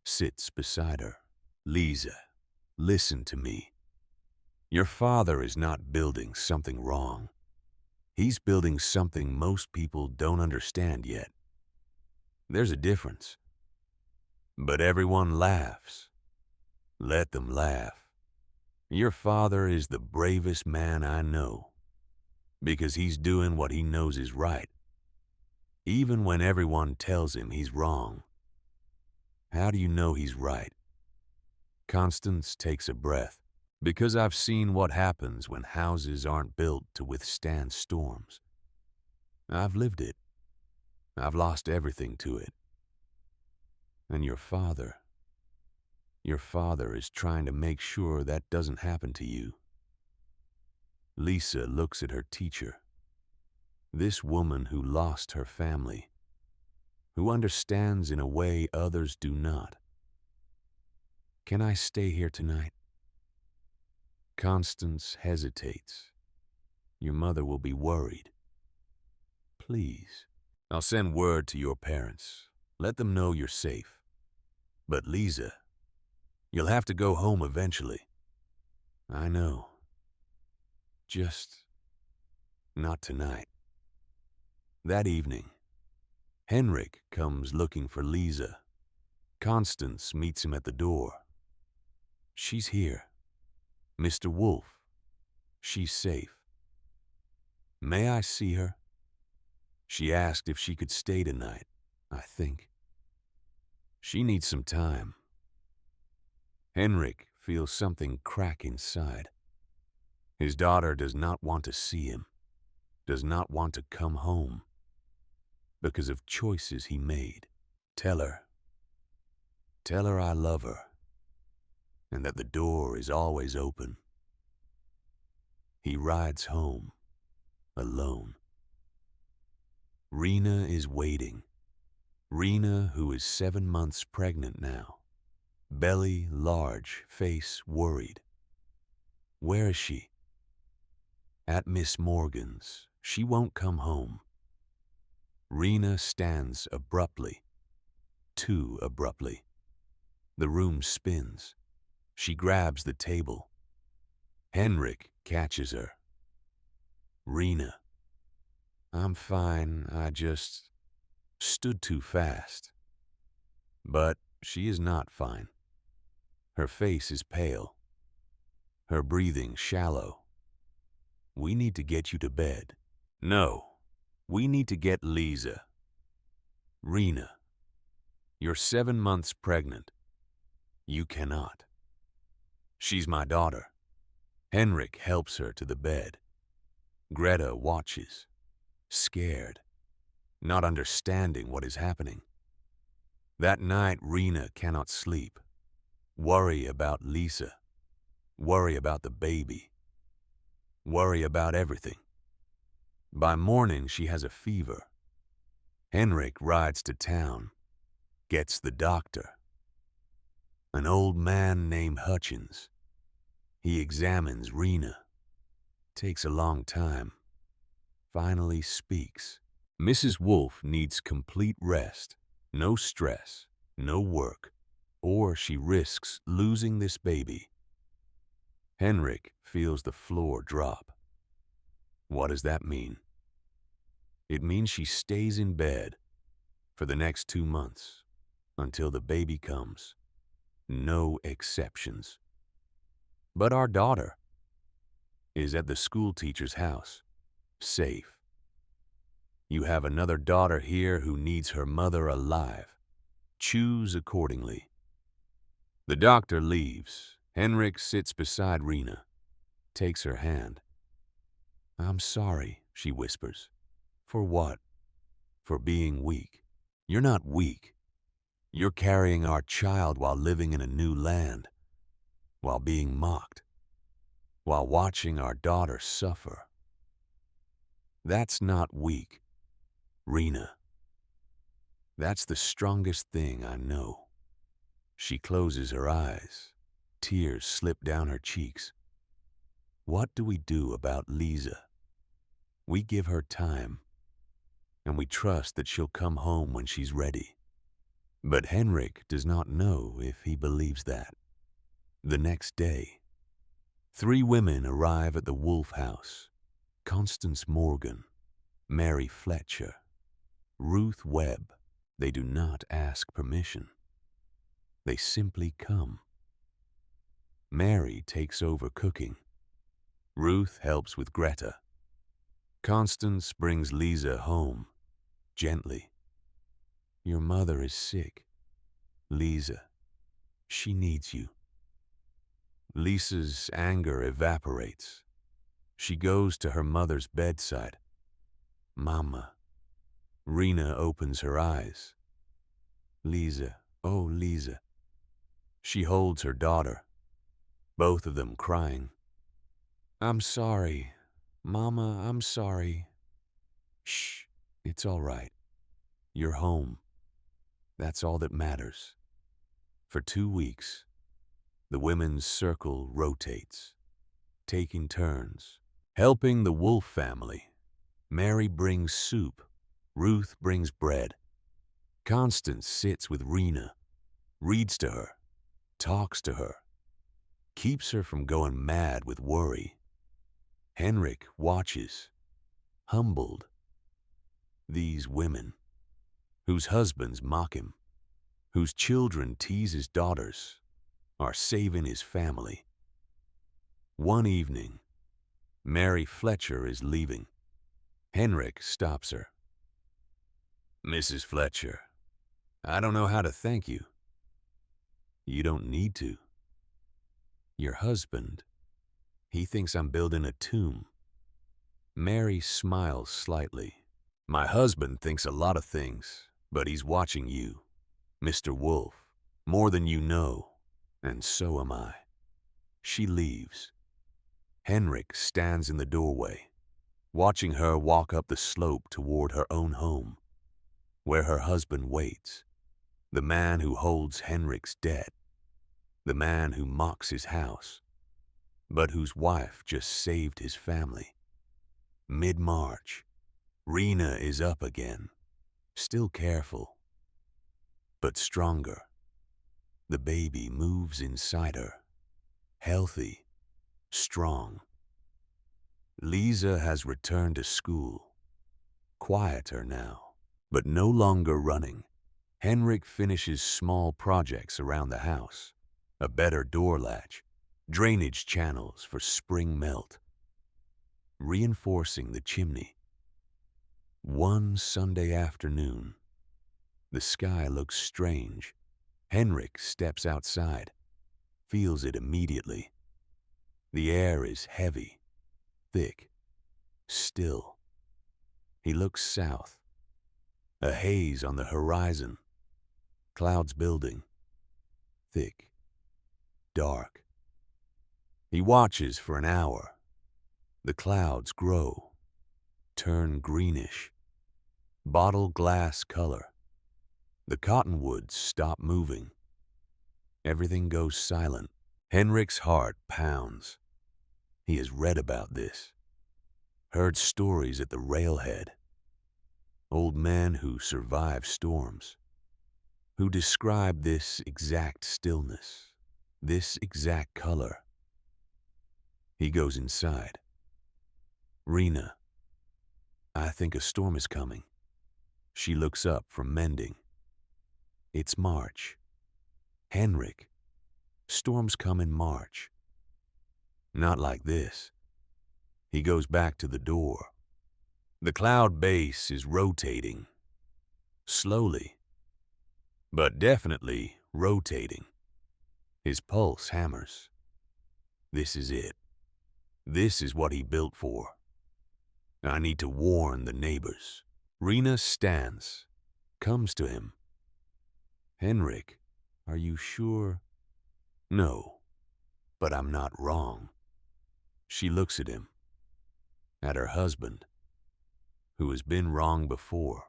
sits beside her. Lisa, listen to me. Your father is not building something wrong. He's building something most people don't understand yet. There's a difference. But everyone laughs. Let them laugh. Your father is the bravest man I know, because he's doing what he knows is right, even when everyone tells him he's wrong. How do you know he's right? Constance takes a breath. Because I've seen what happens when houses aren't built to withstand storms. I've lived it. I've lost everything to it. And your father is trying to make sure that doesn't happen to you. Lisa looks at her teacher, this woman who lost her family, who understands in a way others do not. Can I stay here tonight? Constance hesitates. Your mother will be worried. Please. I'll send word to your parents. Let them know you're safe. But Lisa, you'll have to go home eventually. I know. Just not tonight. That evening, Henrik comes looking for Lisa. Constance meets him at the door. She's here. Mr. Wolf. She's safe. May I see her? She asked if she could stay tonight, I think. She needs some time. Henrik feels something crack inside. His daughter does not want to see him, does not want to come home, because of choices he made. Tell her I love her, and that the door is always open. He rides home, alone. Rena is waiting. Rena, who is 7 months pregnant now. Belly large, face worried. Where is she? At Miss Morgan's. She won't come home. Rena stands abruptly. Too abruptly. The room spins. She grabs the table. Henrik catches her. Rena. I'm fine, I just stood too fast. But she is not fine. Her face is pale. Her breathing shallow. We need to get you to bed. No, we need to get Lisa. Rena, you're 7 months pregnant. You cannot. She's my daughter. Henrik helps her to the bed. Greta watches, scared, not understanding what is happening. That night, Rena cannot sleep. Worry about Lisa. Worry about the baby. Worry about everything. By morning, she has a fever. Henrik rides to town, gets the doctor. An old man named Hutchins. He examines Rena. Takes a long time. Finally speaks. Mrs. Wolf needs complete rest, no stress, no work, or she risks losing this baby. Henrik feels the floor drop. What does that mean? It means she stays in bed for the next 2 months until the baby comes. No exceptions. But our daughter is at the school teacher's house, safe. You have another daughter here who needs her mother alive. Choose accordingly. The doctor leaves. Henrik sits beside Rena, takes her hand. I'm sorry, she whispers. For what? For being weak. You're not weak. You're carrying our child while living in a new land, while being mocked, while watching our daughter suffer. That's not weak, Rena. That's the strongest thing I know. She closes her eyes. Tears slip down her cheeks. What do we do about Lisa? We give her time, and we trust that she'll come home when she's ready. But Henrik does not know if he believes that. The next day, 3 women arrive at the Wolf House. Constance Morgan, Mary Fletcher, Ruth Webb. They do not ask permission. They simply come. Mary takes over cooking. Ruth helps with Greta. Constance brings Lisa home, gently. Your mother is sick. Lisa, she needs you. Lisa's anger evaporates. She goes to her mother's bedside. Mama. Rena opens her eyes. Lisa, oh Lisa. She holds her daughter, both of them crying. I'm sorry, Mama, I'm sorry. Shh, it's all right. You're home. That's all that matters. For 2 weeks, the women's circle rotates, taking turns, helping the Wolf family. Mary brings soup. Ruth brings bread. Constance sits with Rena, reads to her, talks to her, keeps her from going mad with worry. Henrik watches, humbled. These women, whose husbands mock him, whose children tease his daughters, are saving his family. One evening, Mary Fletcher is leaving. Henrik stops her. Mrs. Fletcher, I don't know how to thank you. You don't need to. Your husband, he thinks I'm building a tomb. Mary smiles slightly. My husband thinks a lot of things, but he's watching you, Mr. Wolf, more than you know, and so am I. She leaves. Henrik stands in the doorway, watching her walk up the slope toward her own home, where her husband waits, the man who holds Henrik's debt, the man who mocks his house, but whose wife just saved his family. Mid-March, Rena is up again, still careful, but stronger. The baby moves inside her, healthy, strong. Lisa has returned to school, quieter now, but no longer running. Henrik finishes small projects around the house, a better door latch, drainage channels for spring melt, reinforcing the chimney. One Sunday afternoon, the sky looks strange. Henrik steps outside, feels it immediately. The air is heavy, thick, still. He looks south. A haze on the horizon. Clouds building. Thick. Dark. He watches for an hour. The clouds grow. Turn greenish. Bottle glass color. The cottonwoods stop moving. Everything goes silent. Henrik's heart pounds. He has read about this. Heard stories at the railhead. Old men who survive storms, who describe this exact stillness, this exact color. He goes inside. Rena, I think a storm is coming. She looks up from mending. It's March. Henrik, storms come in March. Not like this. He goes back to the door. The cloud base is rotating. Slowly, but definitely rotating. His pulse hammers. This is it. This is what he built for. I need to warn the neighbors. Rena stands, comes to him. Henrik, are you sure? No, but I'm not wrong. She looks at him, at her husband, who has been wrong before,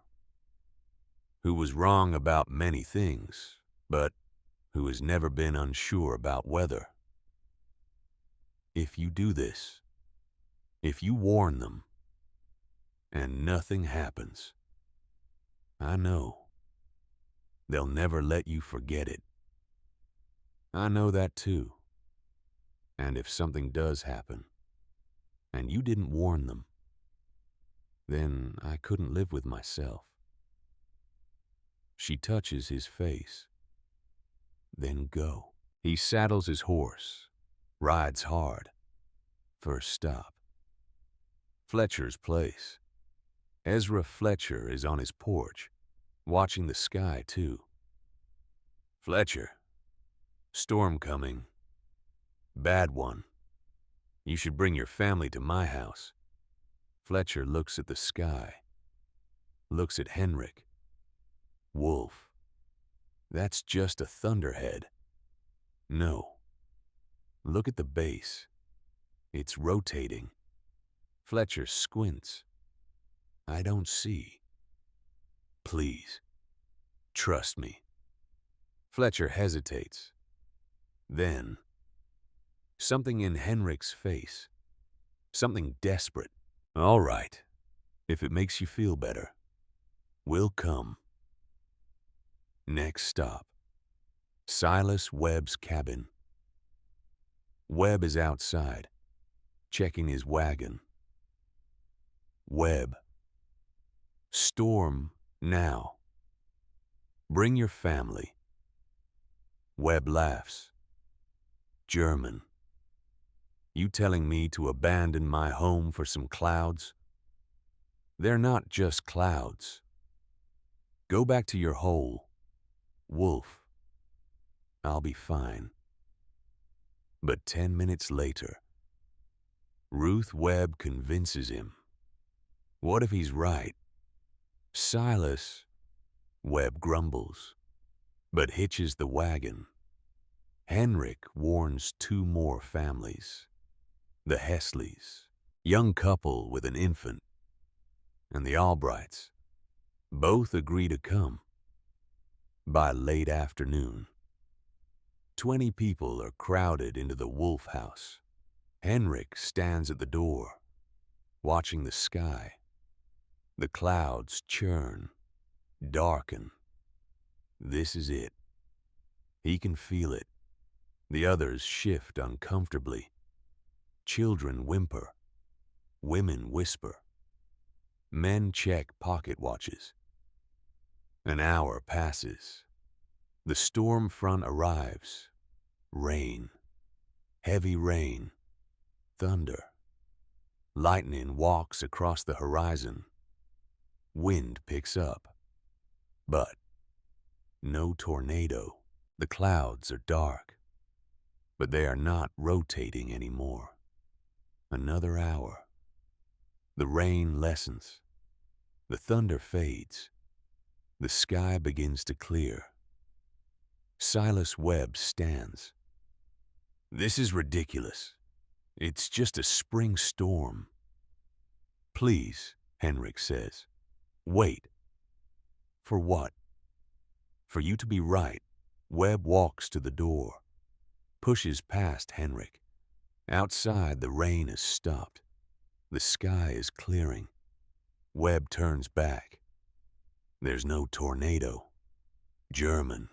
who was wrong about many things, but who has never been unsure about whether. If you do this, if you warn them, and nothing happens, I know they'll never let you forget it. I know that too. And if something does happen, and you didn't warn them, then I couldn't live with myself. She touches his face. Then go. He saddles his horse, rides hard. First stop. Fletcher's place. Ezra Fletcher is on his porch, watching the sky too. Fletcher, storm coming. Bad one. You should bring your family to my house. Fletcher looks at the sky, looks at Henrik. Wolf. That's just a thunderhead. No. Look at the base. It's rotating. Fletcher squints. I don't see. Please, trust me. Fletcher hesitates. Then, something in Henrik's face. Something desperate. All right, if it makes you feel better, we'll come. Next stop, Silas Webb's cabin. Webb is outside, checking his wagon. Webb. Storm now. Bring your family. Webb laughs. German. You telling me to abandon my home for some clouds? They're not just clouds. Go back to your hole. Wolf. I'll be fine. But 10 minutes later, Ruth Webb convinces him. What if he's right? Silas, Webb grumbles, but hitches the wagon. Henrik warns 2 more families. The Hesleys, young couple with an infant, and the Albrights. Both agree to come. By late afternoon, 20 people are crowded into the Wolf House. Henrik stands at the door, watching the sky. The clouds churn, darken. This is it. He can feel it. The others shift uncomfortably. Children whimper. Women whisper. Men check pocket watches. An hour passes. The storm front arrives. Rain. Heavy rain. Thunder. Lightning walks across the horizon. Wind picks up. But no tornado. The clouds are dark. But they are not rotating anymore. Another hour. The rain lessens. The thunder fades. The sky begins to clear. Silas Webb stands. This is ridiculous. It's just a spring storm. Please, Henrik says. Wait. For what? For you to be right. Webb walks to the door, pushes past Henrik. Outside, the rain has stopped. The sky is clearing. Webb turns back. There's no tornado. German.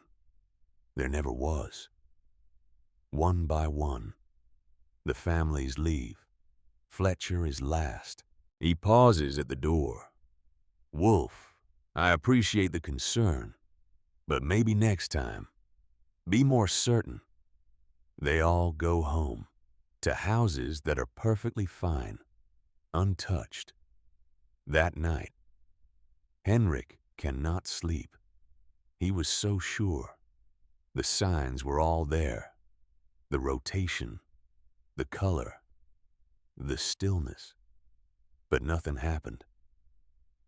There never was. One by one, the families leave. Fletcher is last. He pauses at the door. Wolf, I appreciate the concern, but maybe next time. Be more certain. They all go home, to houses that are perfectly fine, untouched. That night, Henrik cannot sleep. He was so sure. The signs were all there. The rotation, the color, the stillness. But nothing happened.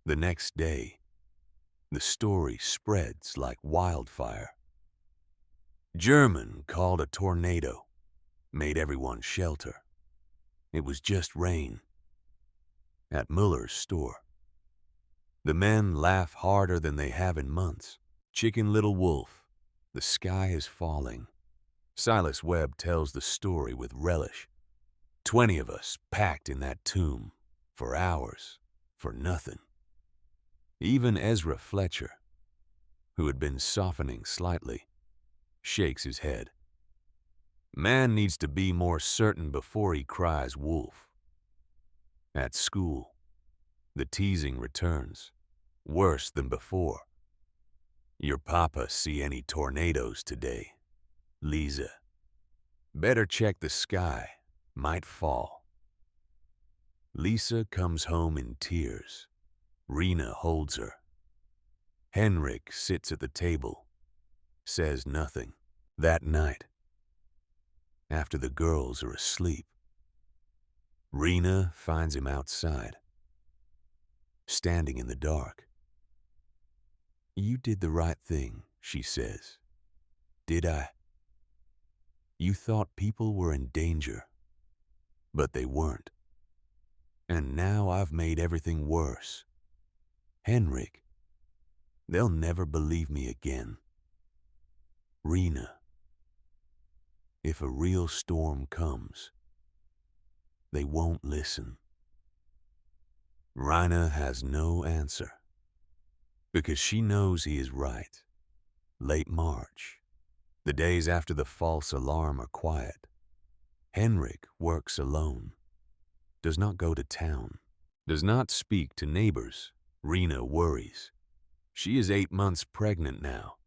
The next day, the story spreads like wildfire. German called a tornado, made everyone shelter. It was just rain. At Muller's store, the men laugh harder than they have in months. Chicken Little Wolf, the sky is falling. Silas Webb tells the story with relish. 20 of us packed in that tomb, for hours, for nothing. Even Ezra Fletcher, who had been softening slightly, shakes his head. Man needs to be more certain before he cries wolf. At school, the teasing returns, worse than before. Your papa see any tornadoes today? Lisa. Better check the sky, might fall. Lisa comes home in tears. Rena holds her. Henrik sits at the table, says nothing. That night, after the girls are asleep, Rena finds him outside, standing in the dark. You did the right thing, she says. Did I? You thought people were in danger, but they weren't. And now I've made everything worse. Henrik, they'll never believe me again. Rena, if a real storm comes, they won't listen. Rina has no answer, because she knows he is right. Late March, the days after the false alarm are quiet. Henrik works alone, does not go to town, does not speak to neighbors. Rena worries. She is 8 months pregnant now,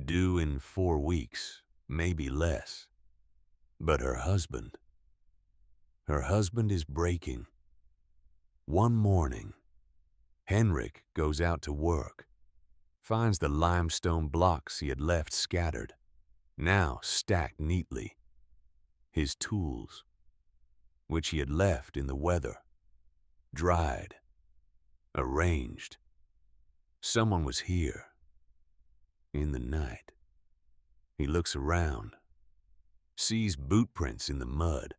due in 4 weeks, maybe less. But her husband is breaking. One morning, Henrik goes out to work, finds the limestone blocks he had left scattered, now stacked neatly. His tools, which he had left in the weather, dried, arranged. Someone was here. In the night, he looks around, sees boot prints in the mud,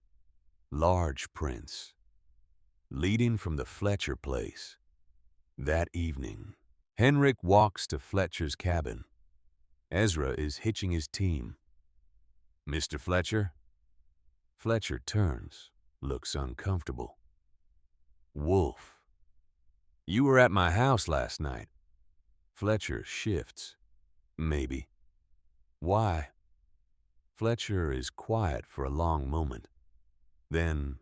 large prints, leading from the Fletcher place. That evening, Henrik walks to Fletcher's cabin. Ezra is hitching his team. "Mr. Fletcher?" Fletcher turns, looks uncomfortable. "Wolf, you were at my house last night." Fletcher shifts. "Maybe." "Why?" Fletcher is quiet for a long moment. Then,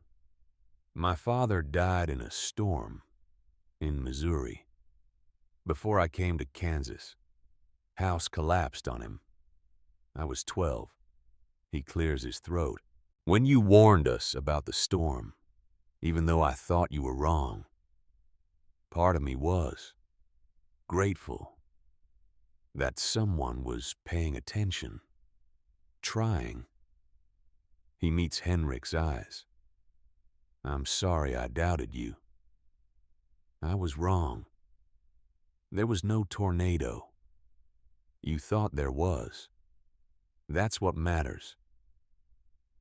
"My father died in a storm in Missouri. Before I came to Kansas, house collapsed on him. I was 12. He clears his throat. "When you warned us about the storm, even though I thought you were wrong, part of me was grateful that someone was paying attention, trying." He meets Henrik's eyes. "I'm sorry I doubted you. I was wrong. There was no tornado. You thought there was. That's what matters.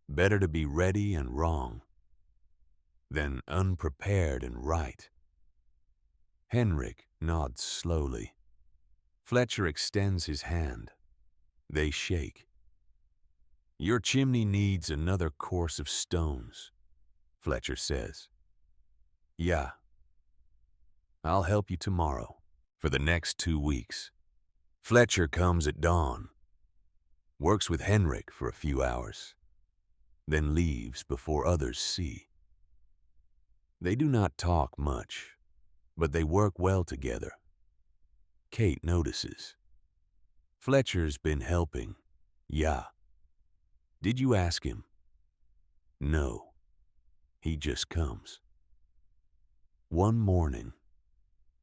Better to be ready and wrong than unprepared and right." Henrik nods slowly. Fletcher extends his hand. They shake. "Your chimney needs another course of stones," Fletcher says. "Yeah. I'll help you tomorrow." For the next 2 weeks, Fletcher comes at dawn, works with Henrik for a few hours, then leaves before others see. They do not talk much, but they work well together. Kate notices. "Fletcher's been helping." "Yeah." "Did you ask him?" "No. He just comes." One morning,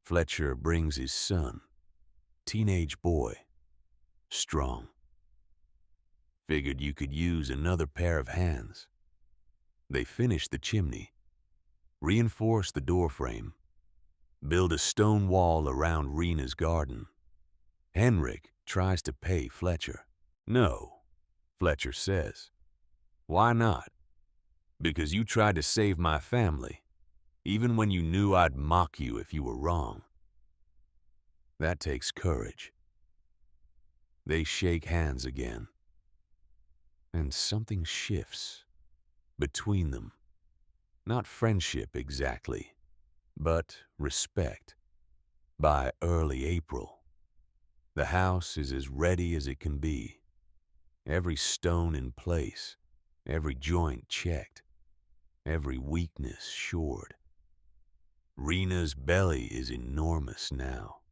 Fletcher brings his son, teenage boy, strong. "Figured you could use another pair of hands." They finish the chimney, reinforce the doorframe, build a stone wall around Rena's garden. Henrik tries to pay Fletcher. "No," Fletcher says. "Why not?" "Because you tried to save my family, even when you knew I'd mock you if you were wrong." That takes courage. They shake hands again, and something shifts between them. Not friendship exactly, but respect. By early April, the house is as ready as it can be. Every stone in place, every joint checked, every weakness shored. Rena's belly is enormous now.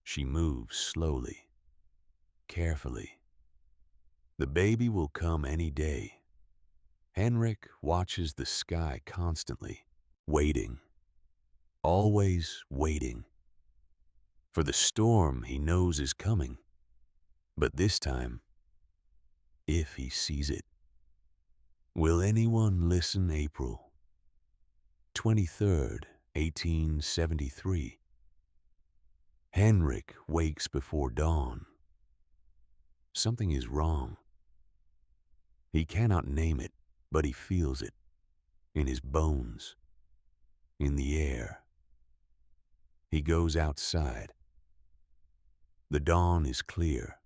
She moves slowly, carefully. The baby will come any day. Henrik watches the sky constantly, waiting, always waiting, for the storm he knows is coming. But this time, if he sees it. Will anyone listen? April 23rd, 1873. Henrik wakes before dawn. Something is wrong. He cannot name it, but he feels it in his bones. in the air. He goes outside. The dawn is clear,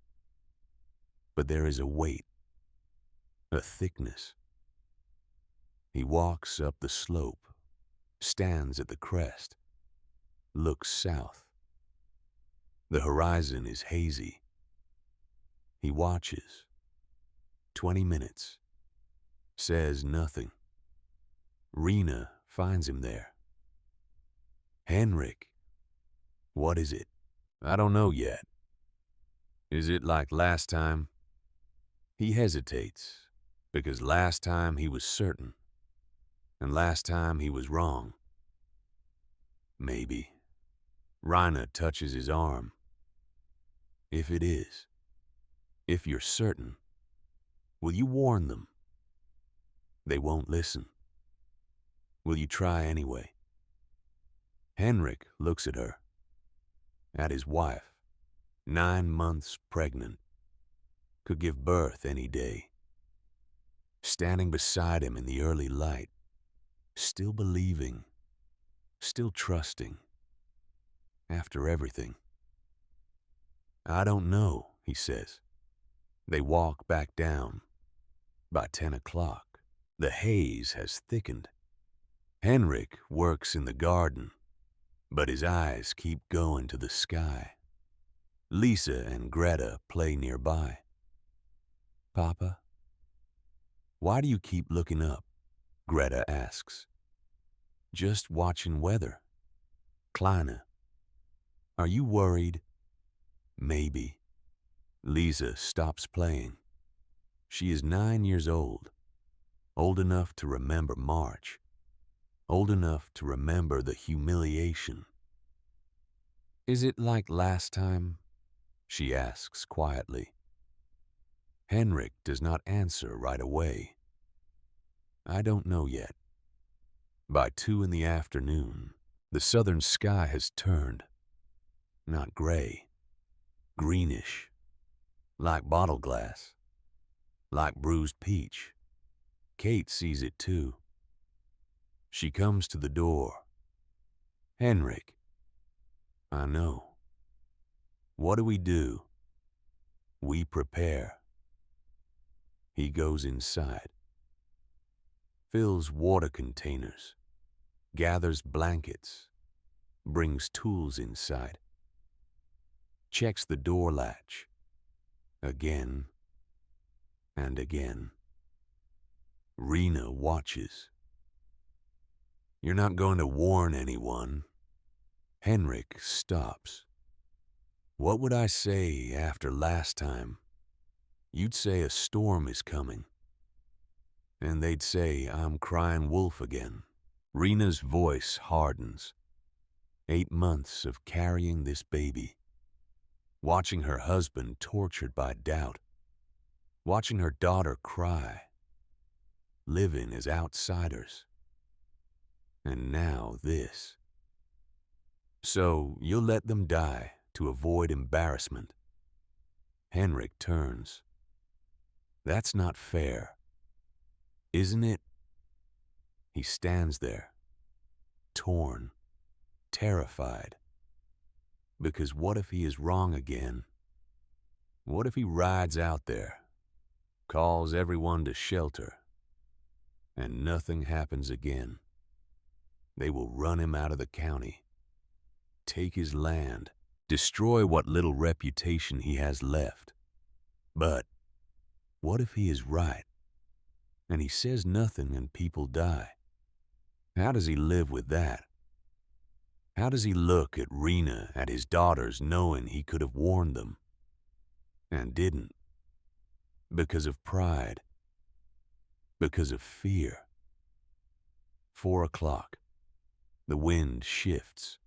but there is a weight, a thickness. He walks up the slope, stands at the crest, looks south. The horizon is hazy. He watches. 20 minutes. Says nothing. Rena finds him there. Henrik, what is it? I don't know yet. Is it like last time? He hesitates, because last time he was certain, and last time he was wrong. Maybe. Rina touches his arm. If it is, if you're certain, will you warn them? They won't listen. Will you try anyway? Henrik looks at her, at his wife, 9 months pregnant, could give birth any day. Standing beside him in the early light, still believing, still trusting, after everything. I don't know, he says. They walk back down. By 10 o'clock, the haze has thickened. Henrik works in the garden, but his eyes keep going to the sky. Lisa and Greta play nearby. Papa, why do you keep looking up? Greta asks. Just watching weather. Kleine, are you worried? Maybe. Lisa stops playing. She is 9 years old enough to remember March, old enough to remember the humiliation. Is it like last time? She asks quietly. Henrik does not answer right away. I don't know yet. By 2 in the afternoon, the southern sky has turned. Not gray, greenish, like bottle glass, like bruised peach. Kate sees it too. She comes to the door. Henrik, I know. What do? We prepare. He goes inside, fills water containers, gathers blankets, brings tools inside, checks the door latch, again and again. Rena watches. You're not going to warn anyone. Henrik stops. What would I say after last time? You'd say a storm is coming. And they'd say I'm crying wolf again. Rena's voice hardens. 8 months of carrying this baby. Watching her husband tortured by doubt. Watching her daughter cry. Living as outsiders. And now this. So you'll let them die to avoid embarrassment. Henrik turns. That's not fair. Isn't it? He stands there, torn, terrified. Because what if he is wrong again? What if he rides out there, calls everyone to shelter, and nothing happens again? They will run him out of the county, take his land, destroy what little reputation he has left. But what if he is right, and he says nothing and people die? How does he live with that? How does he look at Rena, at his daughters, knowing he could have warned them, and didn't? Because of pride, because of fear. 4 o'clock. The wind shifts.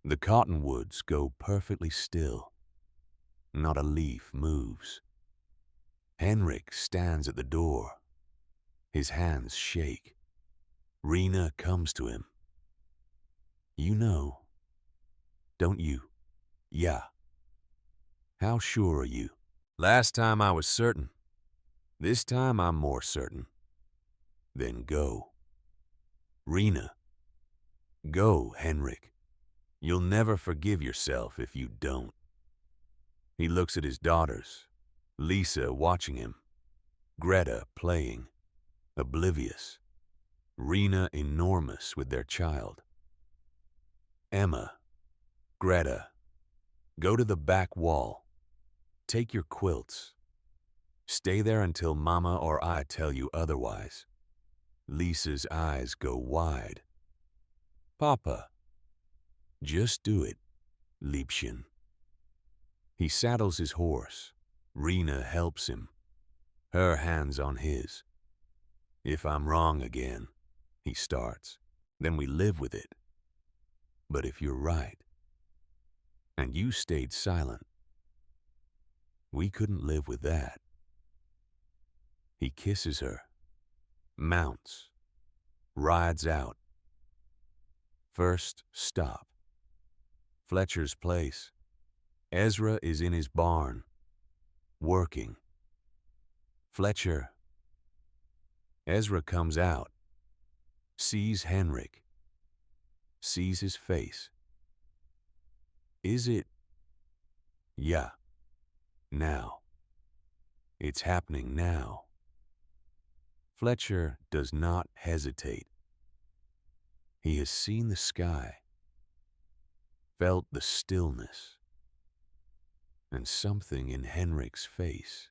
The cottonwoods go perfectly still. Not a leaf moves. Henrik stands at the door. His hands shake. Rena comes to him. You know, don't you? Yeah. How sure are you? Last time I was certain. This time I'm more certain. Then go. Rena, Go, Henrik. You'll never forgive yourself if you don't. He looks at his daughters, Lisa watching him, Greta playing, oblivious, Rena enormous with their child. Emma, Greta, go to the back wall. Take your quilts. Stay there until Mama or I tell you otherwise. Lisa's eyes go wide. Papa. Just do it, Liebchen. He saddles his horse. Rena helps him, her hands on his. If I'm wrong again, he starts, then we live with it. But if you're right, and you stayed silent, we couldn't live with that. He kisses her, mounts, rides out. First stop. Fletcher's place. Ezra is in his barn, working. Fletcher. Ezra comes out, sees Henrik, sees his face. Is it? Yeah. Now. It's happening now. Fletcher does not hesitate. He has seen the sky, felt the stillness, and something in Henrik's face.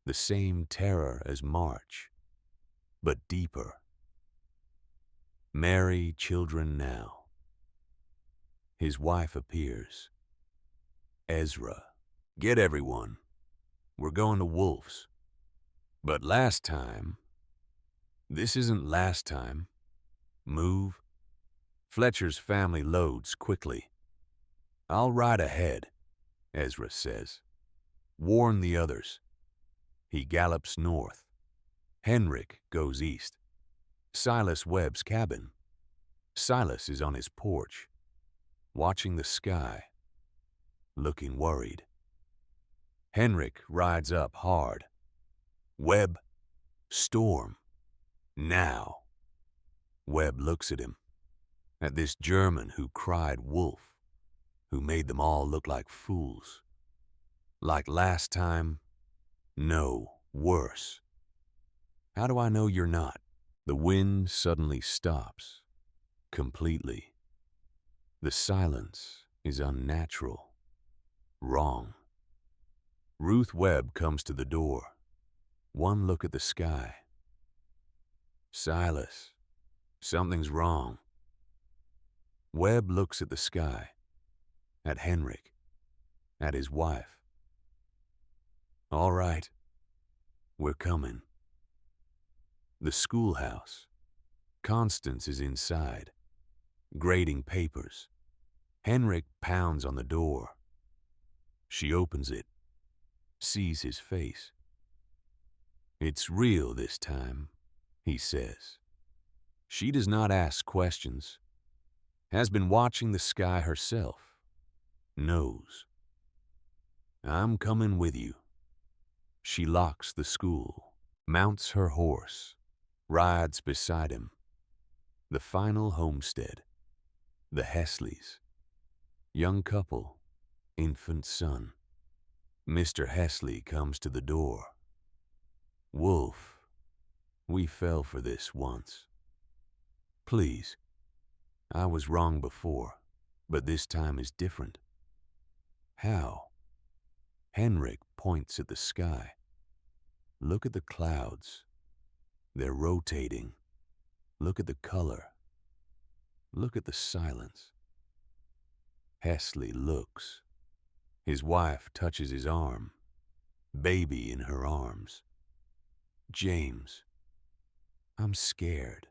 The same terror as March, but deeper. Marry children now. His wife appears. Ezra. Get everyone. We're going to Wolf's. But last time. This isn't last time. Move. Fletcher's family loads quickly. I'll ride ahead, Ezra says. Warn the others. He gallops north. Henrik goes east. Silas Webb's cabin. Silas is on his porch, watching the sky, looking worried. Henrik rides up hard. Webb, storm, now. Webb looks at him, at this German who cried wolf, who made them all look like fools. Like last time? No, worse. How do I know you're not? The wind suddenly stops, completely. The silence is unnatural, wrong. Ruth Webb comes to the door. One look at the sky. Silas, something's wrong. Webb looks at the sky, at Henrik, at his wife. All right, we're coming. The schoolhouse. Constance is inside, grading papers. Henrik pounds on the door. She opens it, sees his face. It's real this time, he says. She does not ask questions, has been watching the sky herself, knows. I'm coming with you. She locks the school, mounts her horse, rides beside him. The final homestead, the Hesleys. Young couple, infant son. Mr. Hesley comes to the door. Wolf, we fell for this once. Please, I was wrong before, but this time is different. How? Henrik points at the sky. Look at the clouds. They're rotating. Look at the color. Look at the silence. Hesley looks. His wife touches his arm. Baby in her arms. James, I'm scared.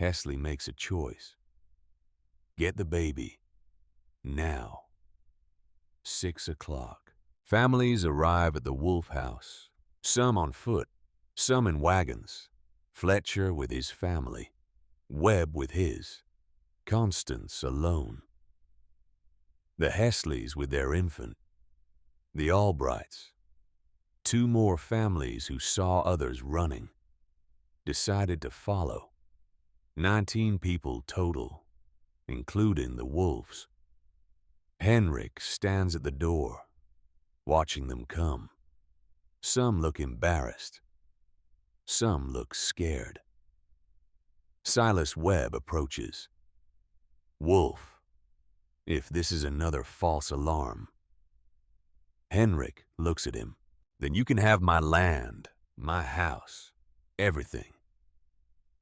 Hesley makes a choice. Get the baby. Now. 6 o'clock. Families arrive at the Wolf House. Some on foot, some in wagons. Fletcher with his family. Webb with his. Constance alone. The Hesleys with their infant. The Albrights. 2 more families who saw others running. Decided to follow. 19 people total, including the wolves. Henrik stands at the door, watching them come. Some look embarrassed. Some look scared. Silas Webb approaches. Wolf, if this is another false alarm. Henrik looks at him. Then you can have my land, my house, everything.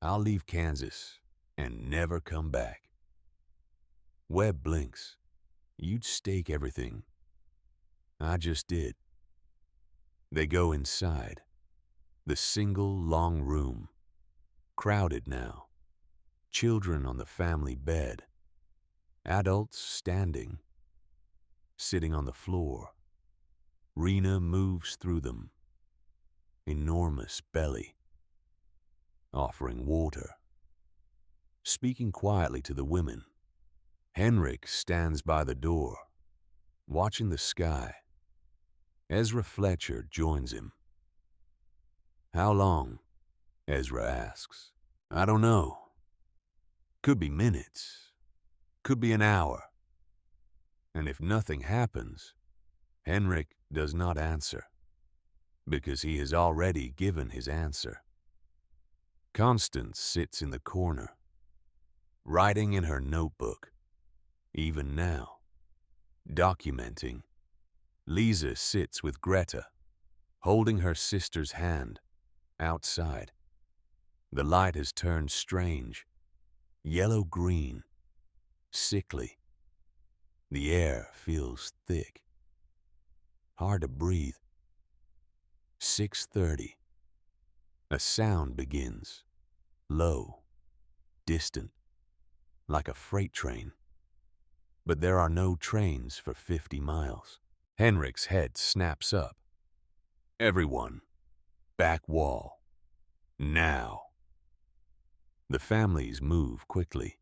I'll leave Kansas and never come back. Webb blinks. You'd stake everything. I just did. They go inside. The single long room. Crowded now. Children on the family bed. Adults standing. Sitting on the floor. Rena moves through them. Enormous belly. Offering water. Speaking quietly to the women. Henrik stands by the door, watching the sky. Ezra Fletcher joins him. How long? Ezra asks. I don't know. Could be minutes. Could be an hour. And if nothing happens, Henrik does not answer, because he has already given his answer. Constance sits in the corner, writing in her notebook, even now, documenting. Lisa sits with Greta, holding her sister's hand, outside. The light has turned strange, yellow-green, sickly. The air feels thick. Hard to breathe. 6:30. A sound begins, low, distant, like a freight train. But there are no trains for 50 miles. Henrik's head snaps up. Everyone, back wall. Now. The families move quickly,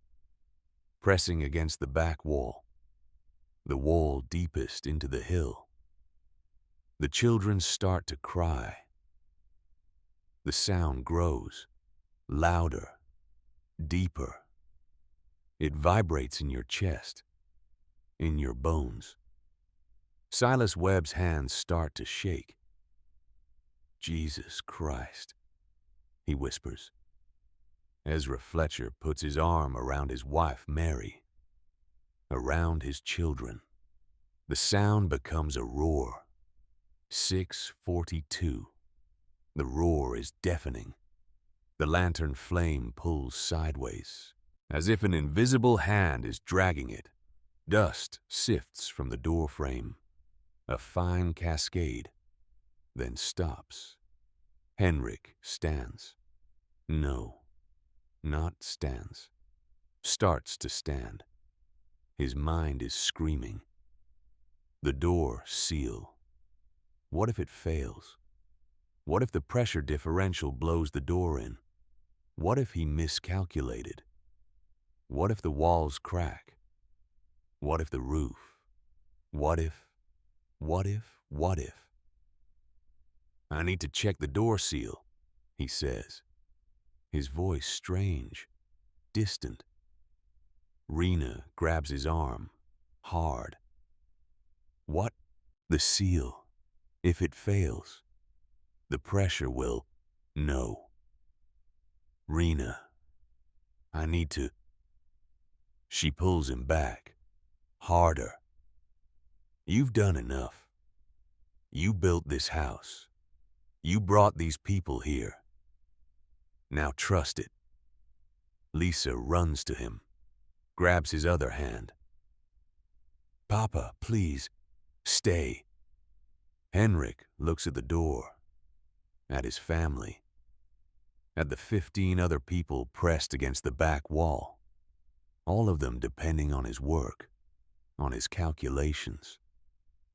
pressing against the back wall, the wall deepest into the hill. The children start to cry. The sound grows, louder, deeper. It vibrates in your chest, in your bones. Silas Webb's hands start to shake. Jesus Christ, he whispers. Ezra Fletcher puts his arm around his wife, Mary, around his children. The sound becomes a roar. 6:42. The roar is deafening. The lantern flame pulls sideways, as if an invisible hand is dragging it. Dust sifts from the door frame, a fine cascade, then stops. Henrik stands. No, not stands. Starts to stand. His mind is screaming. The door seal. What if it fails? What if the pressure differential blows the door in? What if he miscalculated? What if the walls crack? What if the roof? What if? I need to check the door seal, he says. His voice strange, distant. Rena grabs his arm, hard. What? The seal. If it fails, the pressure will. No. Rena, I need to. She pulls him back, harder. You've done enough. You built this house. You brought these people here. Now trust it. Lisa runs to him, grabs his other hand. Papa, please, stay. Henrik looks at the door, at his family, at the 15 other people pressed against the back wall, all of them depending on his work, on his calculations,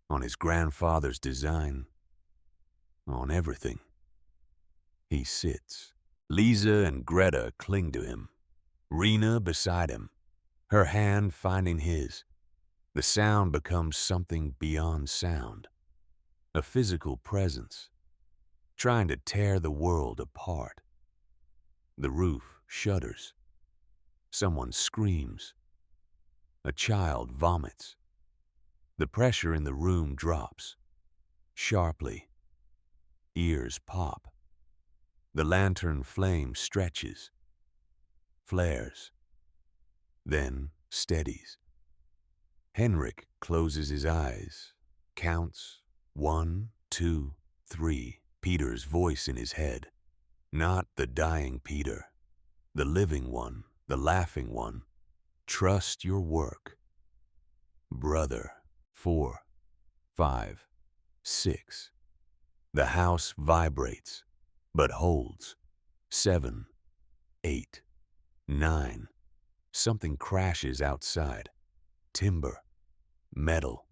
on his grandfather's design, on everything. He sits. Lisa and Greta cling to him, Rena beside him, her hand finding his. The sound becomes something beyond sound, a physical presence, trying to tear the world apart. The roof shudders. Someone screams. A child vomits. The pressure in the room drops. Sharply. Ears pop. The lantern flame stretches. Flares. Then steadies. Henrik closes his eyes. Counts. 1, 2, 3. Peter's voice in his head. Not the dying Peter. The living one. The laughing one. Trust your work. Brother. 4, 5, 6. The house vibrates, but holds. 7, 8, 9. Something crashes outside. Timber. Metal.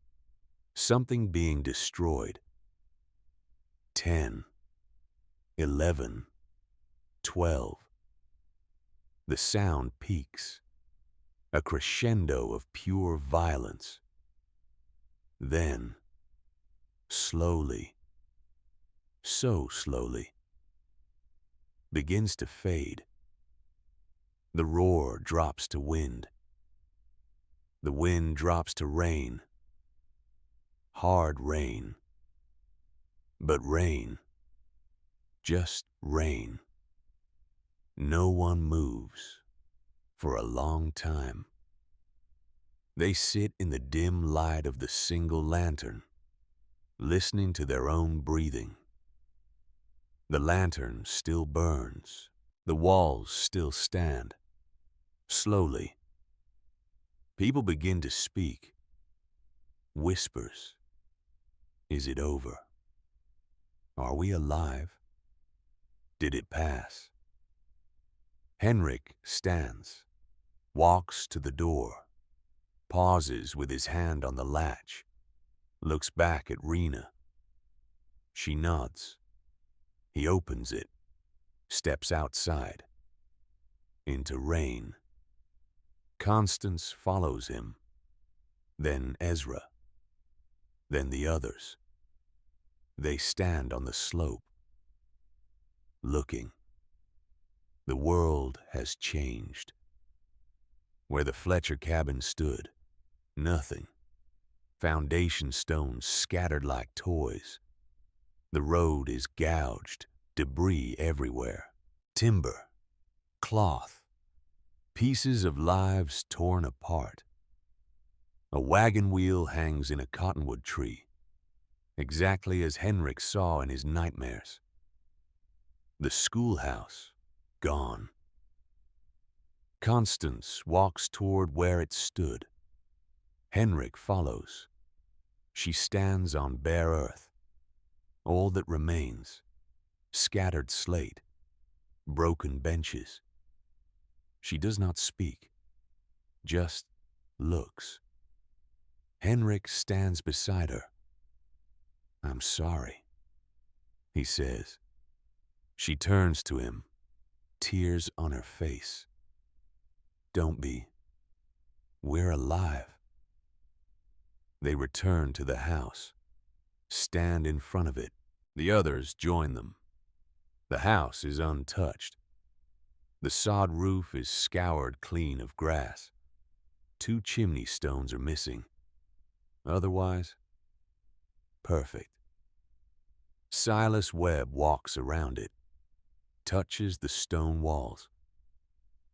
Something being destroyed. 10, 11, 12. The sound peaks. A crescendo of pure violence. Then, slowly, so slowly, begins to fade. The roar drops to wind. The wind drops to rain. Hard rain. But rain. Just rain. No one moves for a long time. They sit in the dim light of the single lantern, listening to their own breathing. The lantern still burns. The walls still stand. Slowly, people begin to speak. Whispers. Is it over? Are we alive? Did it pass? Henrik stands, walks to the door, pauses with his hand on the latch, looks back at Rena. She nods. He opens it, steps outside, into rain. Constance follows him, then Ezra, then the others. They stand on the slope, looking. The world has changed. Where the Fletcher cabin stood, nothing. Foundation stones scattered like toys. The road is gouged, debris everywhere. Timber, cloth, pieces of lives torn apart. A wagon wheel hangs in a cottonwood tree, exactly as Henrik saw in his nightmares. The schoolhouse, gone. Constance walks toward where it stood. Henrik follows. She stands on bare earth. All that remains, scattered slate, broken benches. She does not speak, just looks. Henrik stands beside her. I'm sorry, he says. She turns to him, tears on her face. Don't be. We're alive. They return to the house, stand in front of it. The others join them. The house is untouched. The sod roof is scoured clean of grass. 2 chimney stones are missing. Otherwise, perfect. Silas Webb walks around it, touches the stone walls,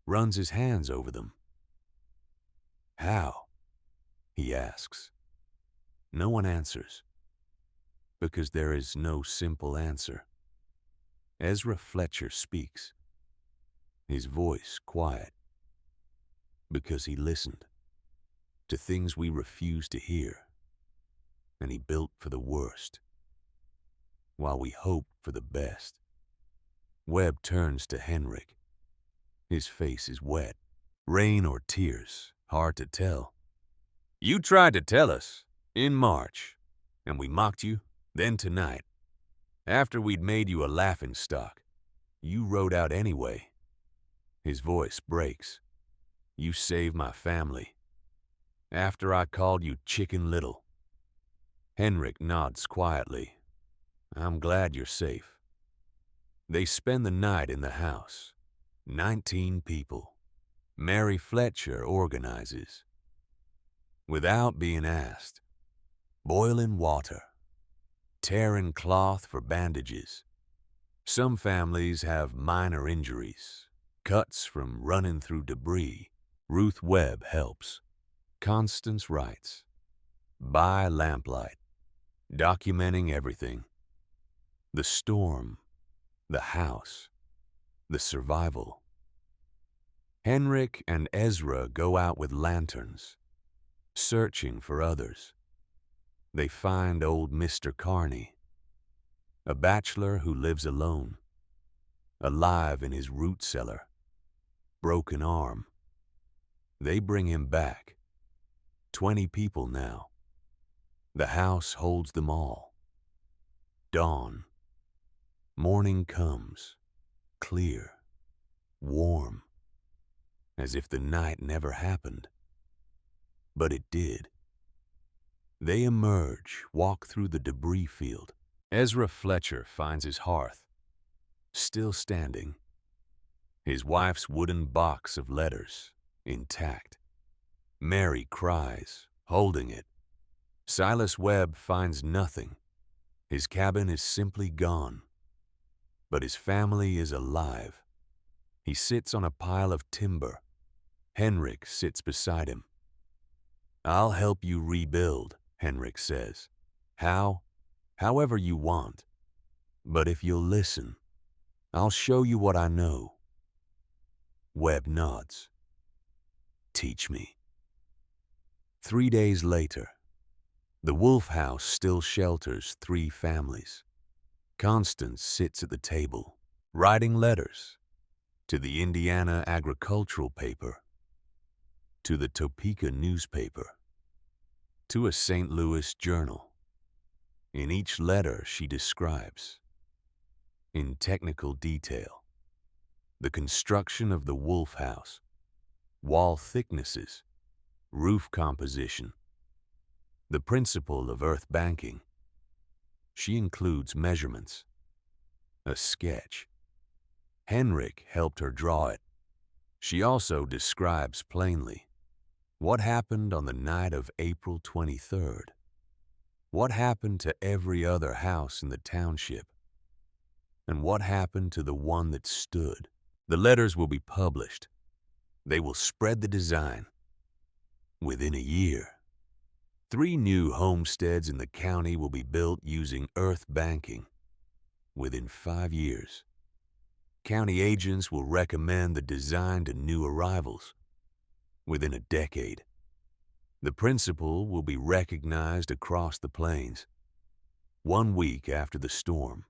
runs his hands over them. How? He asks. No one answers, because there is no simple answer. Ezra Fletcher speaks, his voice quiet, because he listened to things we refuse to hear, and he built for the worst, while we hoped for the best. Webb turns to Henrik. His face is wet. Rain or tears, hard to tell. You tried to tell us, in March, and we mocked you, then tonight. After we'd made you a laughingstock, you rode out anyway. His voice breaks. You saved my family. After I called you Chicken Little. Henrik nods quietly. I'm glad you're safe. They spend the night in the house. 19 people. Mary Fletcher organizes. Without being asked, boiling water, tearing cloth for bandages. Some families have minor injuries, cuts from running through debris. Ruth Webb helps. Constance writes, by lamplight, documenting everything. The storm, the house, the survival. Henrik and Ezra go out with lanterns, searching for others. They find old Mr. Carney, a bachelor who lives alone, alive in his root cellar, broken arm. They bring him back. 20 people now. The house holds them all. Dawn. Morning comes, clear, warm, as if the night never happened. But it did. They emerge, walk through the debris field. Ezra Fletcher finds his hearth, still standing. His wife's wooden box of letters, intact. Mary cries, holding it. Silas Webb finds nothing. His cabin is simply gone. But his family is alive. He sits on a pile of timber. Henrik sits beside him. I'll help you rebuild, Henrik says. How? However you want. But if you'll listen, I'll show you what I know. Webb nods. Teach me. 3 days later, the Wolf House still shelters 3 families. Constance sits at the table, writing letters to the Indiana agricultural paper, to the Topeka newspaper, to a St. Louis journal. In each letter she describes, in technical detail, the construction of the Wolf House, wall thicknesses, roof composition, the principle of earth banking. She includes measurements, a sketch. Henrik helped her draw it. She also describes plainly what happened on the night of April 23rd. What happened to every other house in the township? And what happened to the one that stood? The letters will be published. They will spread the design. Within a year, 3 new homesteads in the county will be built using earth banking. Within 5 years, county agents will recommend the design to new arrivals. Within a decade, the principle will be recognized across the plains. 1 week after the storm,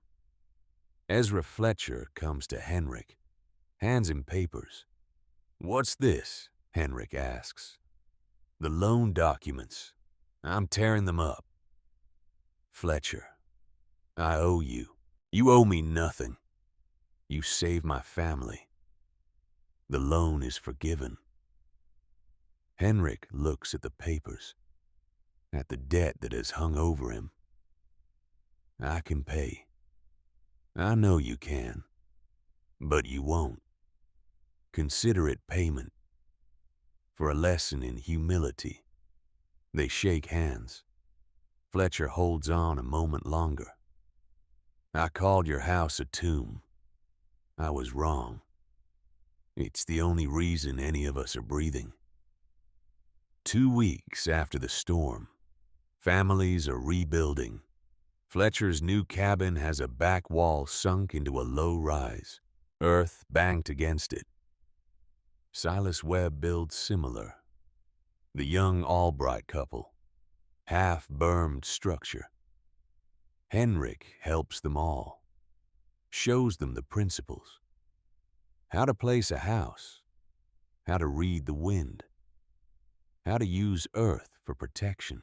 Ezra Fletcher comes to Henrik, hands him papers. What's this? Henrik asks. The loan documents. I'm tearing them up. Fletcher, I owe you. You owe me nothing. You saved my family. The loan is forgiven. Henrik looks at the papers, at the debt that has hung over him. I can pay. I know you can, but you won't. Consider it payment for a lesson in humility. They shake hands. Fletcher holds on a moment longer. I called your house a tomb. I was wrong. It's the only reason any of us are breathing. 2 weeks after the storm, families are rebuilding. Fletcher's new cabin has a back wall sunk into a low rise, earth banked against it. Silas Webb builds similar. The young Albright couple, half-bermed structure. Henrik helps them all, shows them the principles. How to place a house, how to read the wind, how to use earth for protection.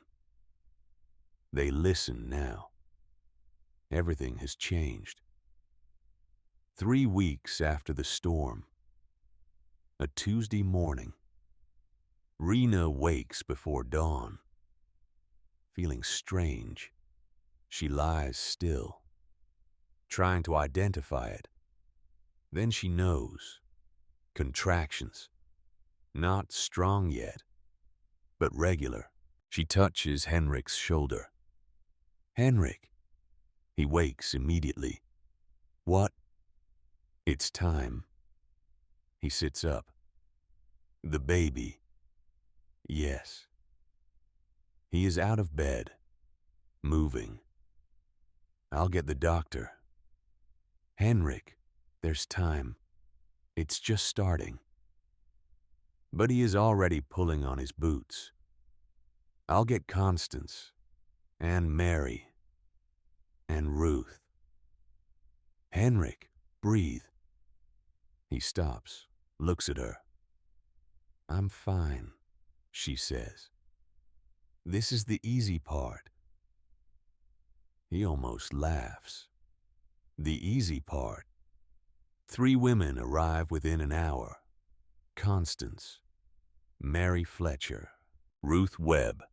They listen now. Everything has changed. 3 weeks after the storm, a Tuesday morning, Rena wakes before dawn. Feeling strange, she lies still, trying to identify it. Then she knows. Contractions. Not strong yet, but regular. She touches Henrik's shoulder. Henrik. He wakes immediately. What? It's time. He sits up. The baby. Yes. He is out of bed, moving. I'll get the doctor. Henrik, there's time. It's just starting. But he is already pulling on his boots. I'll get Constance, and Mary, and Ruth. Henrik, breathe. He stops, looks at her. I'm fine, she says. This is the easy part. He almost laughs. The easy part. 3 women arrive within an hour. Constance, Mary Fletcher, Ruth Webb.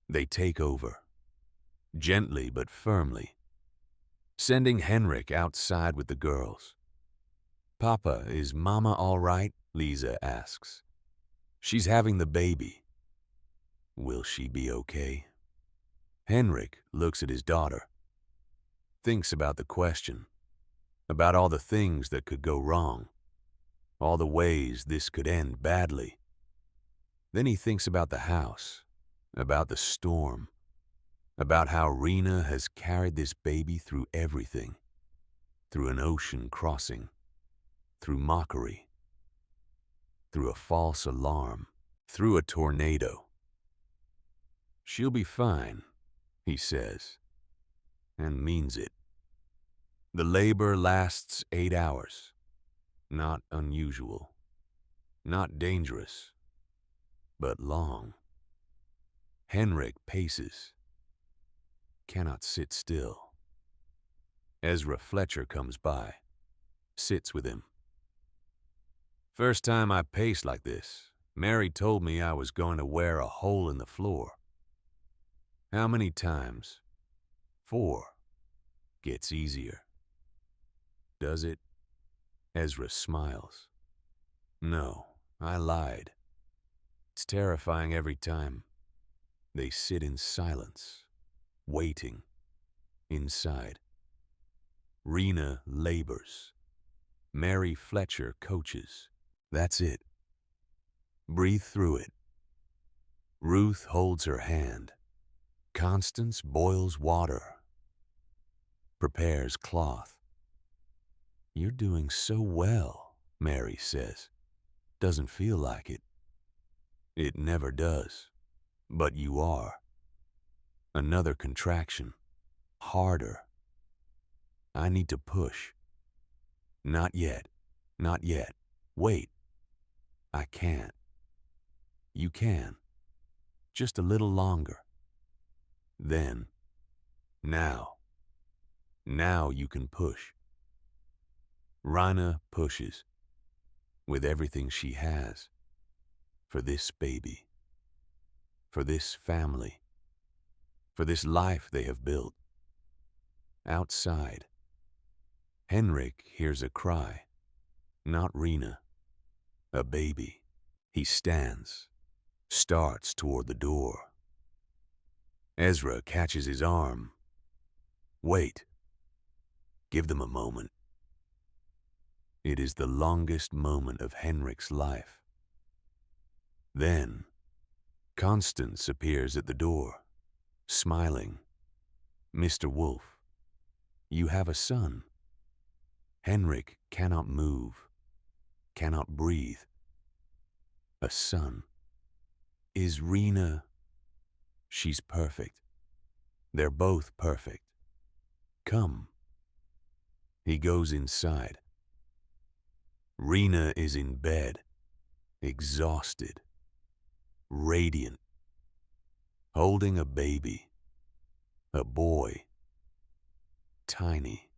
They take over, gently but firmly, sending Henrik outside with the girls. Papa, is Mama all right? Lisa asks. She's having the baby. Will she be okay? Henrik looks at his daughter, thinks about the question, about all the things that could go wrong, all the ways this could end badly. Then he thinks about the house, about the storm, about how Rena has carried this baby through everything, through an ocean crossing, through mockery, through a false alarm, through a tornado. She'll be fine, he says, and means it. The labor lasts 8 hours. Not unusual, not dangerous, but long. Henrik paces, cannot sit still. Ezra Fletcher comes by, sits with him. First time I paced like this, Mary told me I was going to wear a hole in the floor. How many times? 4. Gets easier. Does it? Ezra smiles. No, I lied. It's terrifying every time. They sit in silence, waiting, inside. Rena labors. Mary Fletcher coaches. That's it. Breathe through it. Ruth holds her hand. Constance boils water. Prepares cloth. You're doing so well, Mary says. Doesn't feel like it. It never does. But you are. Another contraction. Harder. I need to push. Not yet. Not yet. Wait. I can't. You can. Just a little longer. Then. Now. Now you can push. Rina pushes. With everything she has. For this baby. For this family. For this life they have built. Outside. Henrik hears a cry. Not Rena. A baby. He stands. Starts toward the door. Ezra catches his arm. Wait. Give them a moment. It is the longest moment of Henrik's life. Then, Constance appears at the door, smiling. Mr. Wolf, you have a son. Henrik cannot move, cannot breathe. A son. Is Rena... She's perfect. They're both perfect. Come. He goes inside. Rena is in bed, exhausted, radiant, holding a baby, a boy, tiny,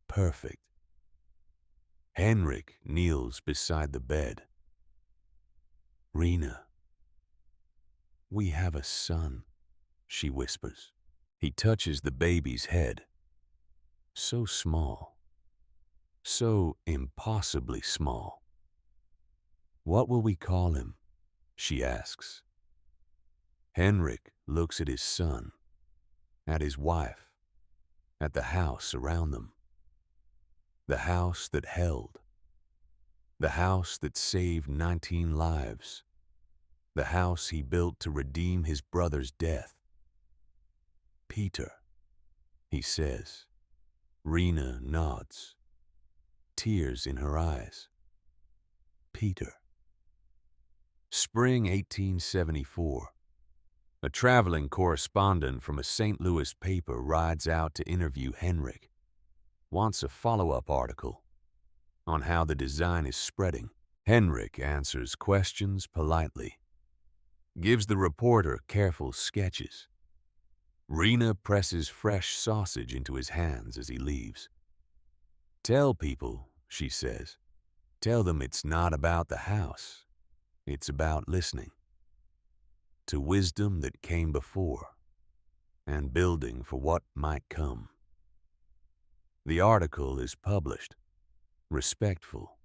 perfect. Henrik kneels beside the bed. Rena, we have a son, she whispers. He touches the baby's head. So small, so impossibly small. "What will we call him?" she asks. Henrik looks at his son, at his wife, at the house around them. The house that held. The house that saved 19 lives. The house he built to redeem his brother's death. "Peter," he says. Rena nods, tears in her eyes. Peter. Spring 1874. A traveling correspondent from a St. Louis paper rides out to interview Henrik. Wants a follow-up article on how the design is spreading. Henrik answers questions politely, gives the reporter careful sketches. Rena presses fresh sausage into his hands as he leaves. "Tell people," she says, "tell them it's not about the house. It's about listening to wisdom that came before and building for what might come." The article is published, respectful,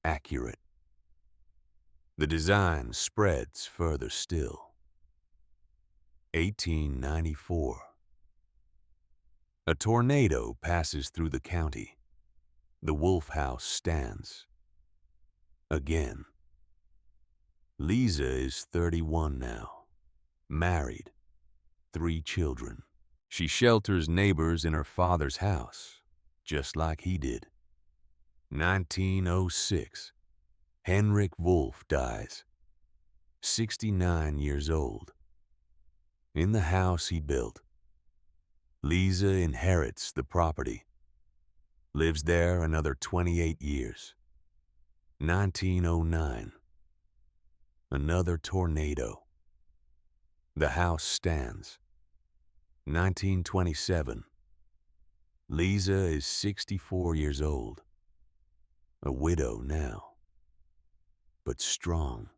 accurate. The design spreads further still. 1894. A tornado passes through the county. The Wolf House stands. Again. Lisa is 31 now, married, 3 children. She shelters neighbors in her father's house, just like he did. 1906. Henrik Wolf dies, 69 years old. In the house he built, Lisa inherits the property, lives there another 28 years. 1909. Another tornado. The house stands. 1927. Lisa is 64 years old, a widow now, but strong.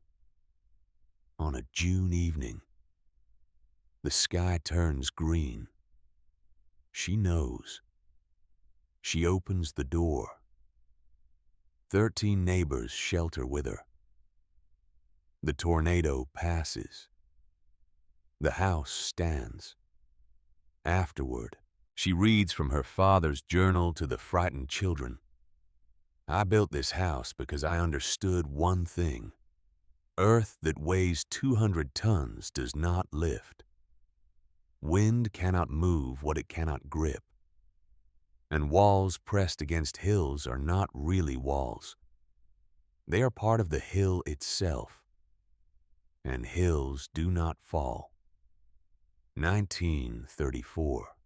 On a June evening, the sky turns green. She knows. She opens the door. 13 neighbors shelter with her. The tornado passes. The house stands. Afterward, she reads from her father's journal to the frightened children. "I built this house because I understood one thing. Earth that weighs 200 tons does not lift. Wind cannot move what it cannot grip. And walls pressed against hills are not really walls. They are part of the hill itself. And hills do not fall." 1934.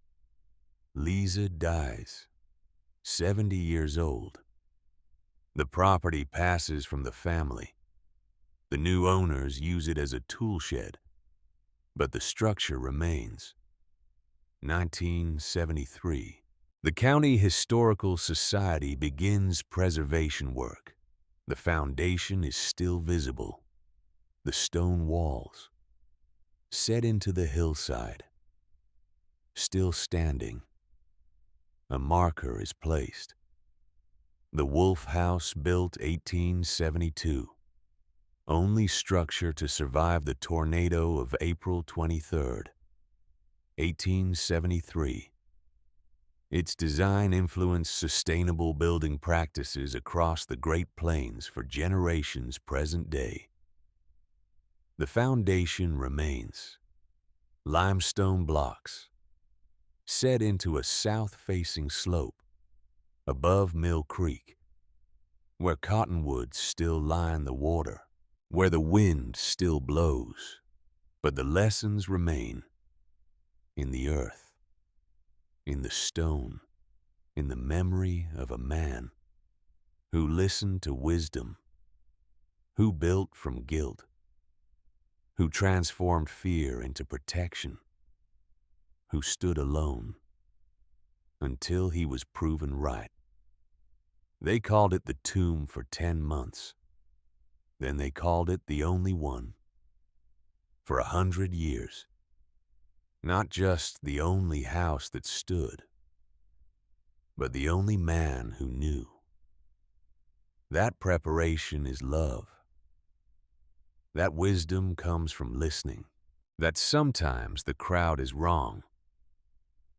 Lisa dies, 70 years old. The property passes from the family. The new owners use it as a tool shed, but the structure remains. 1973. The County Historical Society begins preservation work. The foundation is still visible. The stone walls, set into the hillside, still standing. A marker is placed. The Wolf House, built 1872. Only structure to survive the tornado of April 23rd, 1873. Its design influenced sustainable building practices across the Great Plains for generations present day. The foundation remains. Limestone blocks, set into a south-facing slope, above Mill Creek, where cottonwoods still line the water, where the wind still blows, but the lessons remain in the earth, in the stone, in the memory of a man who listened to wisdom, who built from guilt, who transformed fear into protection, who stood alone until he was proven right. They called it the tomb for 10 months. Then they called it the only one. For 100 years. Not just the only house that stood, but the only man who knew. That preparation is love. That wisdom comes from listening, that sometimes the crowd is wrong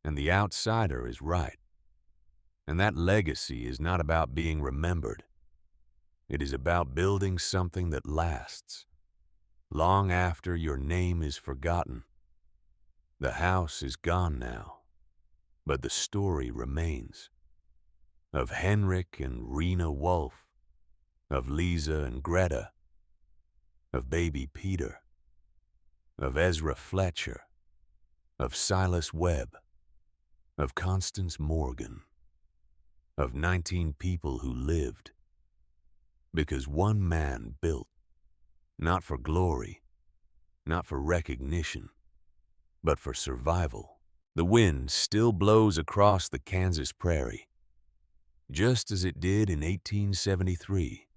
and the outsider is right, and that legacy is not about being remembered. It is about building something that lasts, long after your name is forgotten. The house is gone now, but the story remains. Of Henrik and Rena Wolf, of Lisa and Greta, of baby Peter, of Ezra Fletcher, of Silas Webb, of Constance Morgan, of 19 people who lived. Because one man built, not for glory, not for recognition, but for survival. The wind still blows across the Kansas prairie, just as it did in 1873,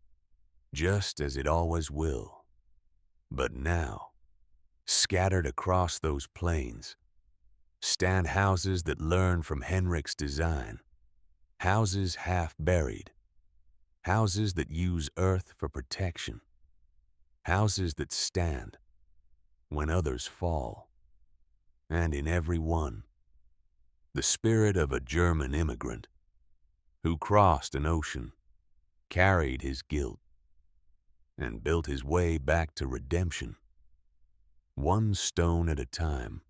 just as it always will. But now, scattered across those plains, stand houses that learn from Henrik's design, houses half buried, houses that use earth for protection, houses that stand when others fall. And in every one, the spirit of a German immigrant who crossed an ocean, carried his guilt, and built his way back to redemption, one stone at a time,